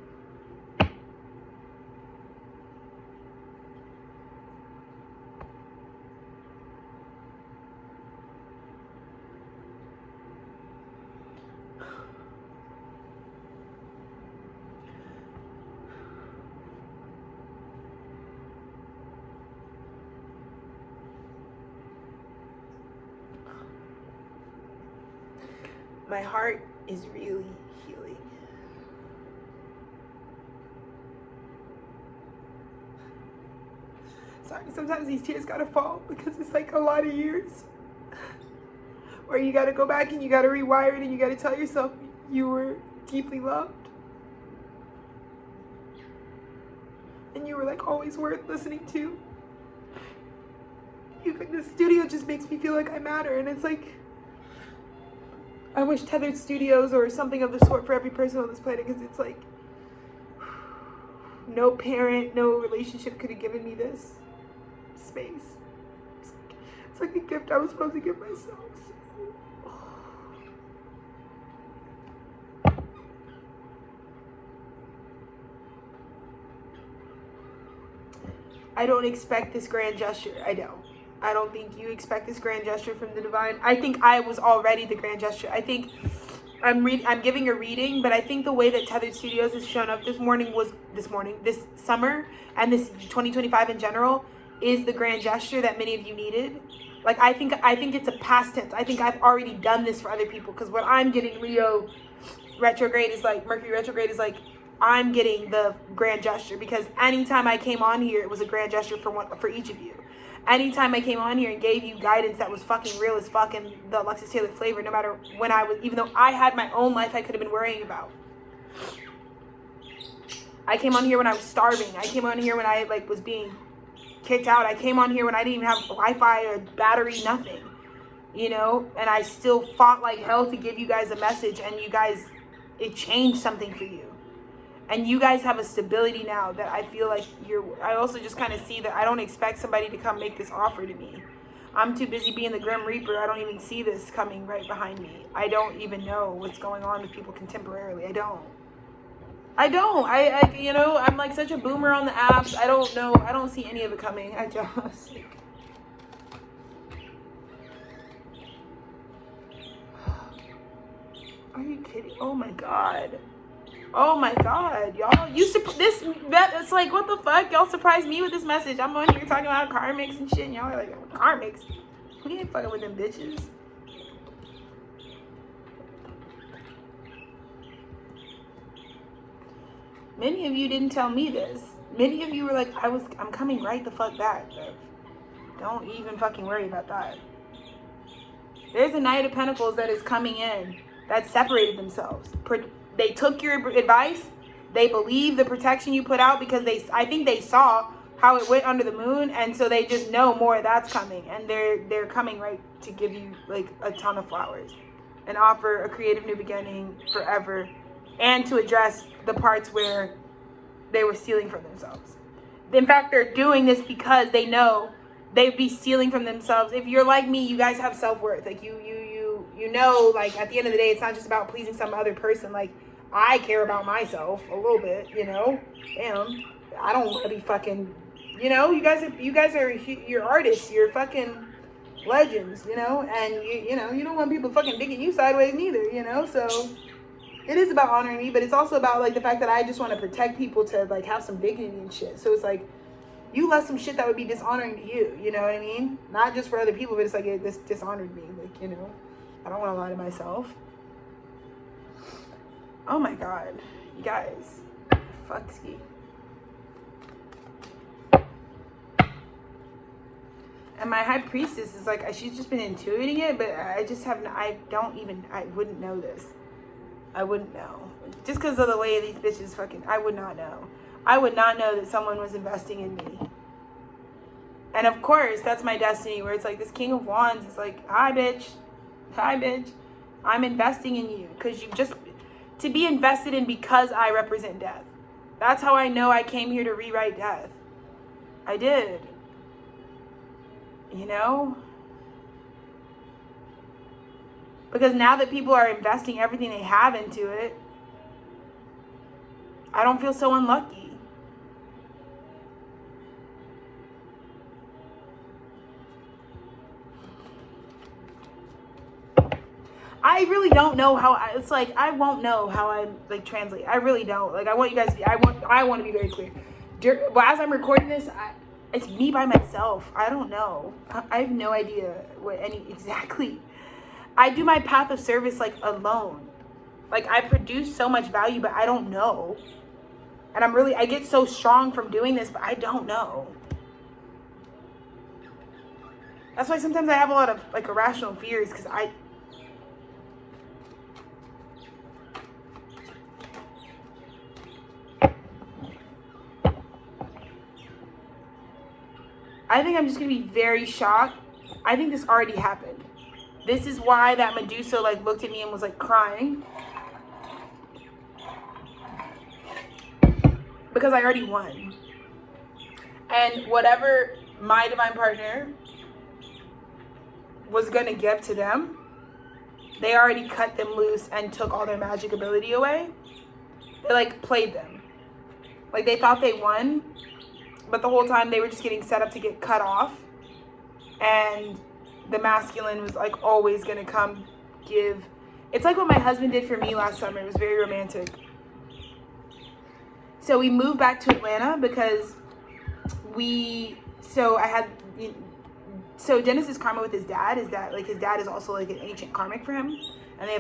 My heart is really healing. Sorry, sometimes these tears gotta fall because it's like a lot of years where you gotta go back and you gotta rewire it and you gotta tell yourself you were deeply loved. And you were, like, always worth listening to. The studio just makes me feel like I matter, and it's like, I wish Tethered Studios or something of the sort for every person on this planet, because it's like, no parent, no relationship could have given me this space. It's like a gift I was supposed to give myself. I don't expect this grand gesture. I don't think you expect this grand gesture from the divine. I think I was already the grand gesture. I think I'm giving a reading, but I think the way that Tethered Studios has shown up this summer, and this 2025 in general, is the grand gesture that many of you needed. Like, I think it's a past tense. I think I've already done this for other people, because what I'm getting Leo retrograde is like, Mercury retrograde is like, I'm getting the grand gesture, because anytime I came on here, it was a grand gesture for each of you. Anytime I came on here and gave you guidance that was fucking real as fuck and the Alexis Taylor flavor, no matter when I was, even though I had my own life I could have been worrying about. I came on here when I was starving. I came on here when I, like, was being kicked out. I came on here when I didn't even have Wi-Fi or battery, nothing. You know? And I still fought like hell to give you guys a message, and you guys, it changed something for you. And you guys have a stability now that I feel like I also just kind of see that I don't expect somebody to come make this offer to me. I'm too busy being the Grim Reaper. I don't even see this coming right behind me. I don't even know what's going on with people contemporarily. I don't. You know, I'm like such a boomer on the apps. I don't know. I don't see any of it coming. I just like, are you kidding? Oh my God. Oh my God, y'all. It's like, what the fuck? Y'all surprised me with this message. I'm on here talking about karmics and shit, and y'all are like, karmics? We ain't fucking with them bitches. Many of you didn't tell me this. Many of you were like, I'm coming right the fuck back, bro. Don't even fucking worry about that. There's a Knight of Pentacles that is coming in that separated themselves. They took your advice. They believe the protection you put out because I think they saw how it went under the moon, and so they just know more of that's coming, and they're coming right to give you like a ton of flowers and offer a creative new beginning forever, and to address the parts where they were stealing from themselves. In fact, they're doing this because they know they'd be stealing from themselves. If you're like me, you guys have self-worth. Like you know, like at the end of the day, it's not just about pleasing some other person. Like I care about myself a little bit, you know. Damn, I don't want to be fucking, you know. You guys are you're artists. You're fucking legends, you know. And you know, you don't want people fucking digging you sideways neither, you know. So it is about honoring me, but it's also about like the fact that I just want to protect people to like have some dignity and shit. So it's like you left some shit that would be dishonoring to you, you know what I mean? Not just for other people, but it's like this dishonored me, like, you know. I don't want to lie to myself. Oh my God, you guys, fuck ski. And my high priestess is like, she's just been intuiting it, but I wouldn't know this. I wouldn't know. Just because of the way these bitches fucking, I would not know. I would not know that someone was investing in me. And of course, that's my destiny, where it's like this King of Wands is like, hi bitch, I'm investing in you. Because you just, to be invested in because I represent death. That's how I know I came here to rewrite death. I did. You know? Because now that people are investing everything they have into it, I don't feel so unlucky. I really don't know how it's like, I won't know how I like translate. I really don't. Like, I want you guys to be, I want to be very clear. Well, as I'm recording this, it's me by myself. I don't know. I have no idea exactly. I do my path of service like alone. Like I produce so much value, but I don't know. And I get so strong from doing this, but I don't know. That's why sometimes I have a lot of like irrational fears, because I think I'm just going to be very shocked. I think this already happened. This is why that Medusa like looked at me and was like crying. Because I already won. And whatever my divine partner was going to give to them, they already cut them loose and took all their magic ability away. They like played them. Like they thought they won. But the whole time they were just getting set up to get cut off. And the masculine was like always going to come give. It's like what my husband did for me last summer. It was very romantic. So we moved back to Atlanta because so Dennis's karma with his dad is that like his dad is also like an ancient karmic for him. And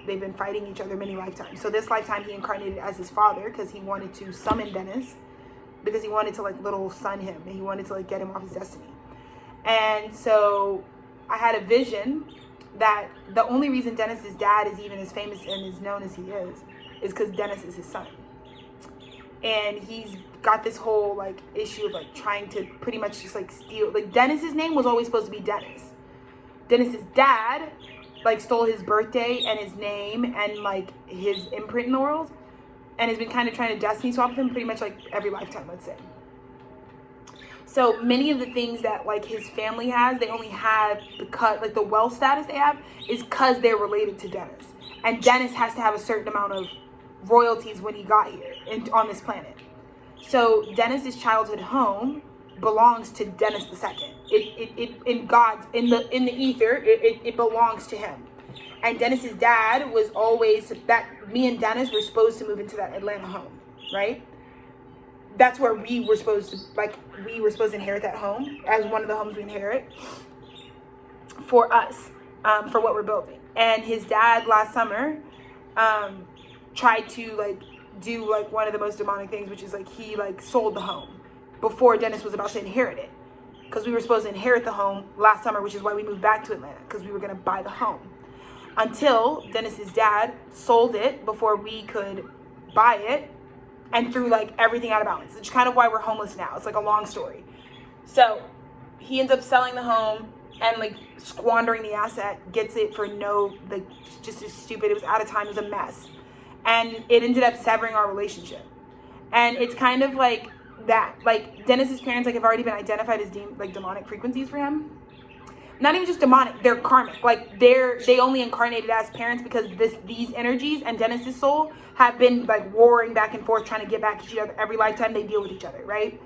they've been fighting each other many lifetimes. So this lifetime he incarnated as his father because he wanted to summon Dennis. Because he wanted to like little son him, and he wanted to like get him off his destiny. And so I had a vision that the only reason Dennis's dad is even as famous and as known as he is because Dennis is his son. And he's got this whole like issue of like trying to pretty much just like steal. Like Dennis's name was always supposed to be Dennis. Dennis's dad like stole his birthday and his name and like his imprint in the world. and has been kind of trying to destiny swap with him pretty much like every lifetime, let's say. So many of the things that like his family has, they only have because like the wealth status they have is because they're related to Dennis. And Dennis has to have a certain amount of royalties when he got here on this planet. So Dennis's childhood home belongs to Dennis II. It in God's in the ether, it belongs to him. And Dennis's dad was always that me and Dennis were supposed to move into that Atlanta home, right? That's where we were supposed to inherit that home as one of the homes we inherit for us, for what we're building. And his dad last summer tried to like do like one of the most demonic things, which is like he like sold the home before Dennis was about to inherit it, because we were supposed to inherit the home last summer, which is why we moved back to Atlanta, because we were going to buy the home. Until Dennis's dad sold it before we could buy it, and threw like everything out of balance. It's kind of why we're homeless now. It's like a long story. So he ends up selling the home and like squandering the asset, gets it for no, like just as stupid. It was out of time. It was a mess. And it ended up severing our relationship. And it's kind of like that. Like Dennis's parents like have already been identified as demonic frequencies for him. Not even just demonic, they're karmic. Like they only incarnated as parents because these energies and Dennis's soul have been like warring back and forth, trying to get back at each other every lifetime they deal with each other, right?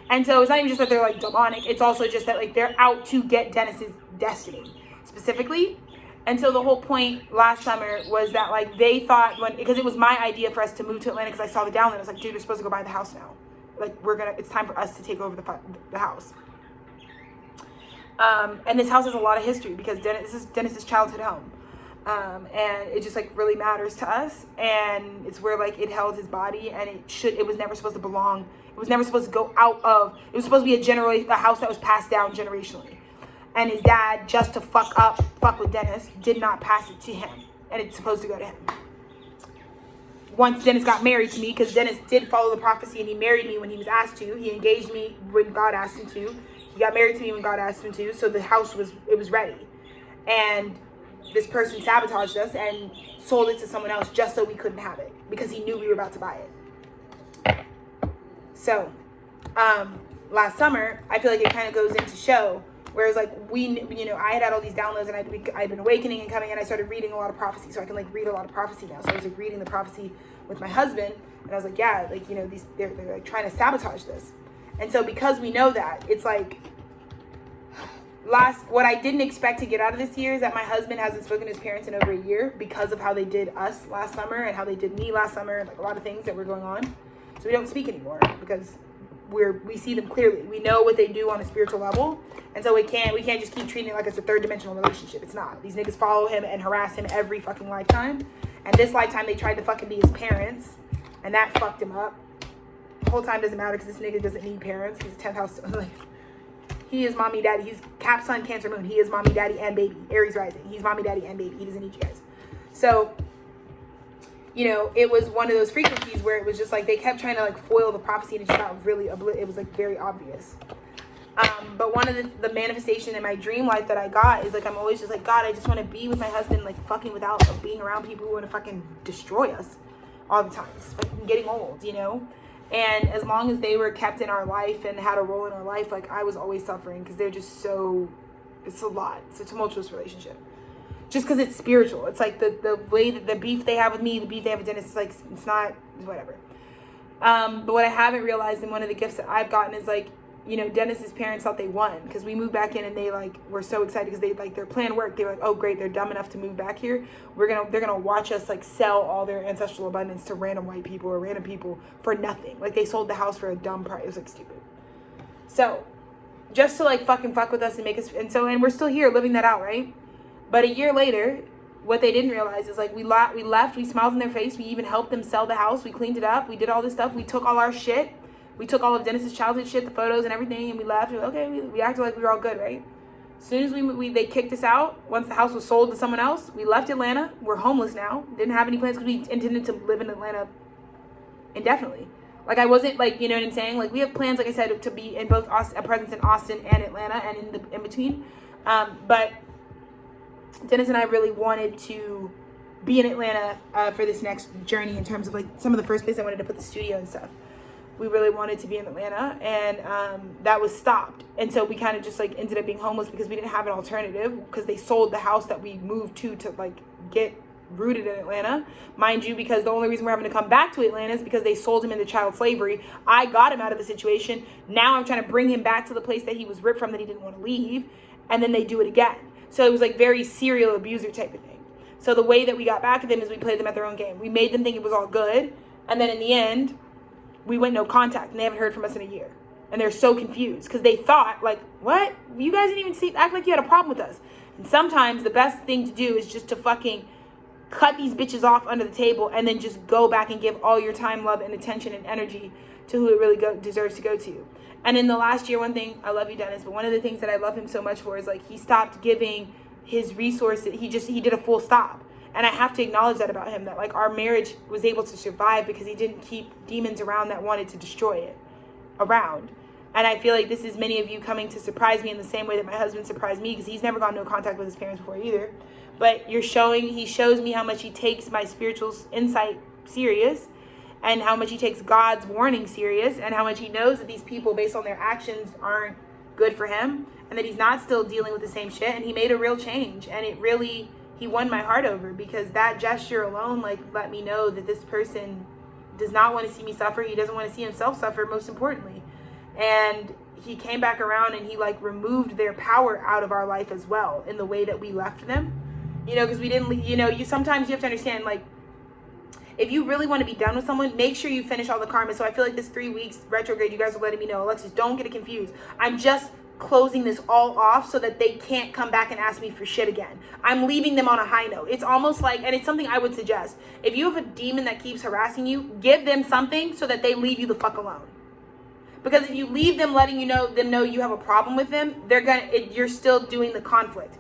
And so it's not even just that they're like demonic, it's also just that like they're out to get Dennis's destiny specifically. And so the whole point last summer was that like they thought because it was my idea for us to move to Atlanta, because I saw the download. I was like, dude, we're supposed to go buy the house now. Like it's time for us to take over the house. And this house has a lot of history because this is Dennis's childhood home. And it just like really matters to us, and it's where like it held his body, and it was never supposed to belong. It was never supposed to go out of, it was supposed to be a house that was passed down generationally. And his dad, just to fuck with Dennis, did not pass it to him, and it's supposed to go to him. Once Dennis got married to me, because Dennis did follow the prophecy and he married me when he was asked to. He engaged me when God asked him to. He got married to me when God asked him to. So the house was ready. And this person sabotaged us and sold it to someone else just so we couldn't have it, because he knew we were about to buy it. So last summer, I feel like it kind of goes into show, whereas like I had all these downloads, and I'd been awakening and coming, and I started reading a lot of prophecy, so I can like read a lot of prophecy now. So I was like reading the prophecy with my husband, and I was like, yeah, like they're like trying to sabotage this. And so because we know that, it's like what I didn't expect to get out of this year is that my husband hasn't spoken to his parents in over a year because of how they did us last summer and how they did me last summer, and like a lot of things that were going on. So we don't speak anymore because we see them clearly. We know what they do on a spiritual level, and so we can't just keep treating it like it's a third dimensional relationship. It's not. These niggas follow him and harass him every fucking lifetime, and this lifetime they tried to fucking be his parents, and that fucked him up. The whole time doesn't matter because this nigga doesn't need parents. He's a 10th house. Like, he is mommy, daddy. He's Cap, Sun, Cancer, Moon. He is mommy, daddy, and baby. Aries rising. He's mommy, daddy, and baby. He doesn't need you guys. So, it was one of those frequencies where it was just like they kept trying to like foil the prophecy, and it just got really, it was like very obvious. But one of the manifestation in my dream life that I got is like, I'm always just like, God, I just want to be with my husband, like fucking without being around people who want to fucking destroy us all the time. It's fucking getting old, And as long as they were kept in our life and had a role in our life, like I was always suffering because they're just it's a lot. It's a tumultuous relationship. Just because it's spiritual. It's like the way that the beef they have with me, the beef they have with Dennis, it's like, it's not, whatever. But what I haven't realized, and one of the gifts that I've gotten is like, Dennis's parents thought they won because we moved back in, and they like were so excited because they like their plan worked. They were like, oh great, they're dumb enough to move back here. They're gonna watch us like sell all their ancestral abundance to random white people or random people for nothing. Like they sold the house for a dumb price. It was like stupid. So just to like fucking fuck with us and make us, and we're still here living that out, right? But a year later, what they didn't realize is like we left, we smiled in their face, we even helped them sell the house, we cleaned it up, we did all this stuff, we took all our shit. We took all of Dennis's childhood shit, the photos and everything, and we left. We acted like we were all good, right? As soon as they kicked us out, once the house was sold to someone else, we left Atlanta. We're homeless now. Didn't have any plans because we intended to live in Atlanta indefinitely. Like I wasn't like, you know what I'm saying? Like we have plans, like I said, to be in both a presence in Austin and Atlanta and in between. But Dennis and I really wanted to be in Atlanta for this next journey in terms of like some of the first place I wanted to put the studio and stuff. We really wanted to be in Atlanta, and that was stopped. And so we kind of just like ended up being homeless because we didn't have an alternative, because they sold the house that we moved to like get rooted in Atlanta, mind you, because the only reason we're having to come back to Atlanta is because they sold him into child slavery. I got him out of the situation. Now I'm trying to bring him back to the place that he was ripped from, that he didn't want to leave, and then they do it again. So it was like very serial abuser type of thing. So the way that we got back at them is we played them at their own game. We made them think it was all good, and then in the end, we went no contact, and they haven't heard from us in a year. And they're so confused because they thought, like, what? You guys didn't even act like you had a problem with us. And sometimes the best thing to do is just to fucking cut these bitches off under the table and then just go back and give all your time, love, and attention and energy to who it really deserves to go to. And in the last year, one thing, I love you, Dennis, but one of the things that I love him so much for is, like, he stopped giving his resources. He did a full stop. And I have to acknowledge that about him, that like our marriage was able to survive because he didn't keep demons around that wanted to destroy it around. And I feel like this is many of you coming to surprise me in the same way that my husband surprised me, because he's never gone no contact with his parents before either. But he shows me how much he takes my spiritual insight serious, and how much he takes God's warning serious, and how much he knows that these people, based on their actions, aren't good for him, and that he's not still dealing with the same shit. And he made a real change, and he won my heart over, because that gesture alone, like, let me know that this person does not want to see me suffer. He doesn't want to see himself suffer, most importantly. And he came back around and he like removed their power out of our life as well, in the way that we left them, because we didn't, sometimes you have to understand, like, if you really want to be done with someone, make sure you finish all the karma. So I feel like this 3 weeks retrograde, you guys are letting me know, Alexis, don't get it confused. I'm just closing this all off so that they can't come back and ask me for shit again. I'm leaving them on a high note. It's almost like, and it's something I would suggest, if you have a demon that keeps harassing you, give them something so that they leave you the fuck alone. Because if you leave them letting them know you have a problem with them, you're still doing the conflict.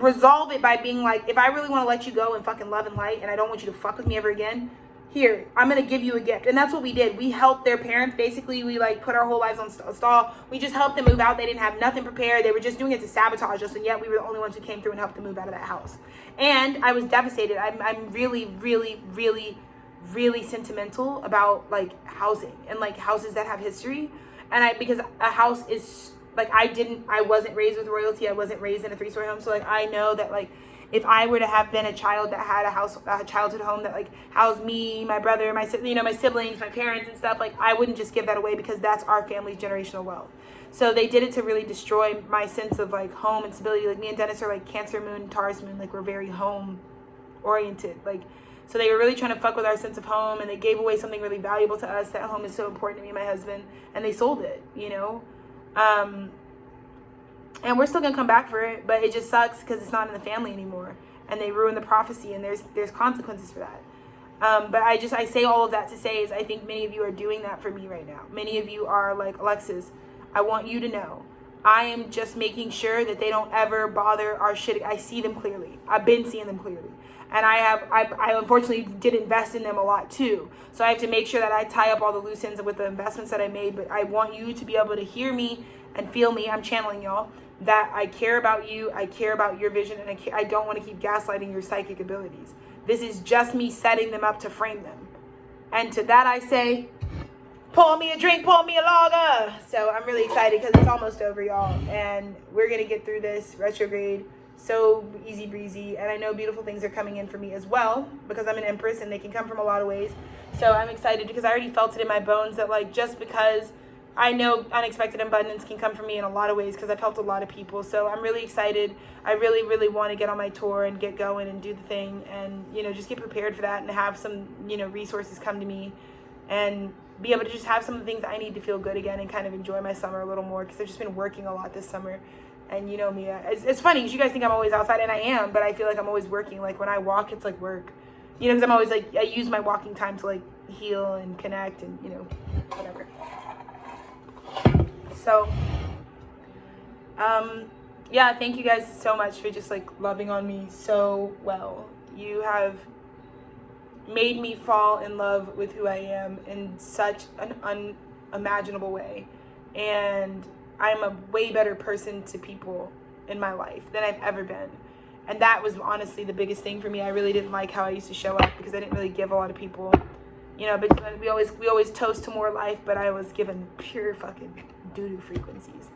Resolve it by being like, if I really want to let you go and fucking love and light, and I don't want you to fuck with me ever again, here, I'm going to give you a gift. And that's what we did. We helped their parents. Basically, we like put our whole lives on stall. We just helped them move out. They didn't have nothing prepared. They were just doing it to sabotage us. And yet we were the only ones who came through and helped them move out of that house. And I was devastated. I'm really, really, really, really sentimental about like housing and like houses that have history. And because a house is like, I wasn't raised with royalty. I wasn't raised in a 3-story home. So like, I know that like, if I were to have been a child that had a childhood home that like housed me, my brother, my siblings, my parents and stuff, like I wouldn't just give that away, because that's our family's generational wealth. So they did it to really destroy my sense of like home and stability. Like me and Dennis are like Cancer moon, Taurus moon, like we're very home oriented. Like, so they were really trying to fuck with our sense of home, and they gave away something really valuable to us. That home is so important to me and my husband, and they sold it, and we're still gonna come back for it, but it just sucks because it's not in the family anymore, and they ruin the prophecy, and there's consequences for that. But I say all of that to say is I think many of you are doing that for me right now. Many of you are like, Alexis, I want you to know, I am just making sure that they don't ever bother our shit. I see them clearly. I've been seeing them clearly. And I unfortunately did invest in them a lot too. So I have to make sure that I tie up all the loose ends with the investments that I made. But I want you to be able to hear me and feel me. I'm channeling y'all. That I care about you, I care about your vision, and I don't want to keep gaslighting your psychic abilities. This is just me setting them up to frame them. And to that I say, pour me a drink, pour me a lager. So I'm really excited because it's almost over, y'all. And we're going to get through this retrograde so easy breezy. And I know beautiful things are coming in for me as well, because I'm an Empress and they can come from a lot of ways. So I'm excited because I already felt it in my bones that like, just because I know unexpected abundance can come from me in a lot of ways, because I've helped a lot of people. So I'm really excited. I really, really want to get on my tour and get going and do the thing, and, just get prepared for that, and have some, resources come to me, and be able to just have some of the things I need to feel good again and kind of enjoy my summer a little more, because I've just been working a lot this summer. And me, it's funny because you guys think I'm always outside, and I am, but I feel like I'm always working. Like when I walk, it's like work, because I'm always like, I use my walking time to like heal and connect and, whatever. So, yeah, thank you guys so much for just like loving on me so well. You have made me fall in love with who I am in such an unimaginable way. And I'm a way better person to people in my life than I've ever been. And that was honestly the biggest thing for me. I really didn't like how I used to show up because I didn't really give a lot of people, you know, but we always toast to more life, but I was given pure fucking doo-doo frequencies.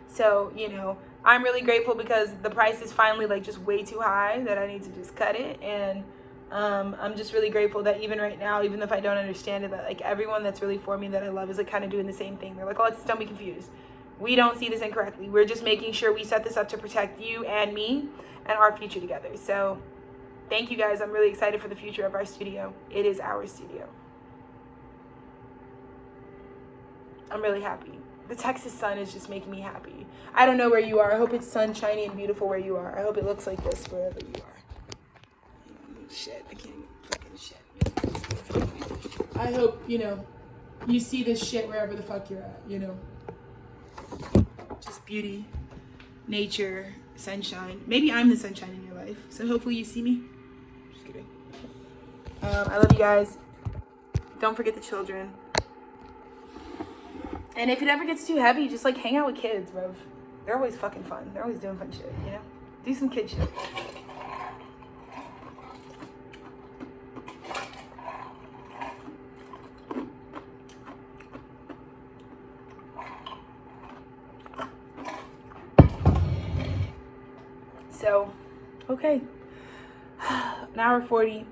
So, you know, I'm really grateful because the price is finally like just way too high that I need to just cut it. And I'm just really grateful that even right now, even if I don't understand it, that like everyone that's really for me that I love is like kind of doing the same thing. They're like, oh, don't be confused. We don't see this incorrectly. We're just making sure we set this up to protect you and me and our future together. So thank you guys. I'm really excited for the future of our studio. It is our studio. I'm really happy. The Texas sun is just making me happy. I don't know where you are. I hope it's sunshiny and beautiful where you are. I hope it looks like this wherever you are. Shit, I can't even fucking shit. I hope, you know, you see this shit wherever the fuck you're at, you know. Just beauty, nature, sunshine. Maybe I'm the sunshine in your life. So hopefully you see me. Just kidding. I love you guys. Don't forget the children. And if it ever gets too heavy, just like hang out with kids, bro. They're always fucking fun. They're always doing fun shit, you know? Do some kid shit. So, okay. An hour 40.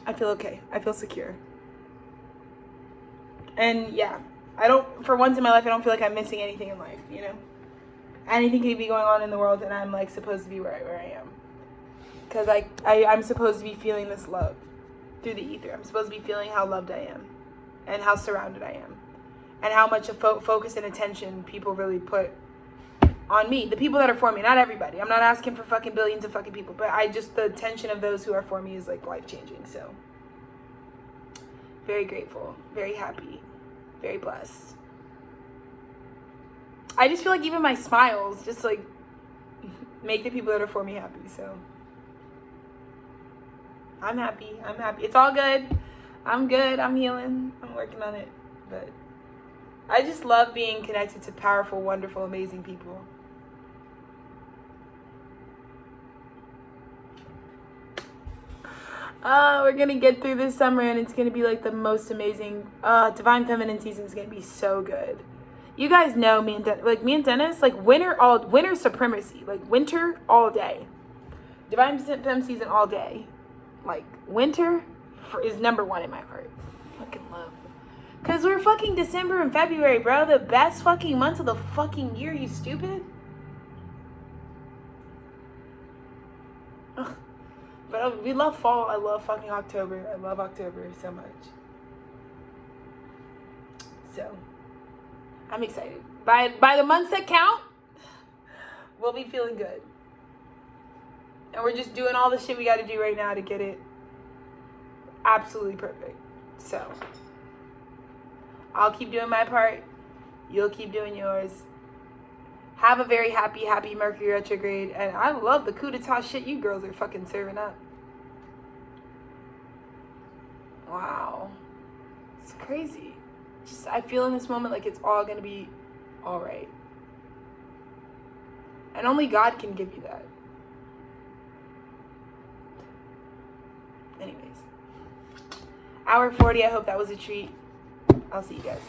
I feel okay. I feel secure. And yeah, for once in my life, I don't feel like I'm missing anything in life, you know? Anything could be going on in the world and I'm like supposed to be where I am. Because I'm supposed to be feeling this love through the ether. I'm supposed to be feeling how loved I am and how surrounded I am. And how much of focus and attention people really put on me. The people that are for me, not everybody. I'm not asking for fucking billions of fucking people, but the attention of those who are for me is like life-changing, so. Very grateful, very happy, very blessed. I just feel like even my smiles just like make the people that are for me happy. So I'm happy. It's all good. I'm good. I'm healing. I'm working on it. But I just love being connected to powerful, wonderful, amazing people. We're gonna get through this summer and it's gonna be like the most amazing Divine Feminine season is gonna be so good. You guys know me and Dennis, like winter supremacy, like winter all day. Divine Fem season all day. Like winter is number one in my heart. Fucking love. Cause we're fucking December and February, bro. The best fucking months of the fucking year, you stupid. Ugh. But we love fall. I love fucking October. I love October so much. So, I'm excited. By the months that count, we'll be feeling good. And we're just doing all the shit we got to do right now to get it absolutely perfect. So, I'll keep doing my part. You'll keep doing yours. Have a very happy Mercury retrograde. And I love the coup d'etat shit you girls are fucking serving up. Wow. It's crazy. Just, I feel in this moment like it's all going to be all right. And only God can give you that. Anyways. Hour 40, I hope that was a treat. I'll see you guys.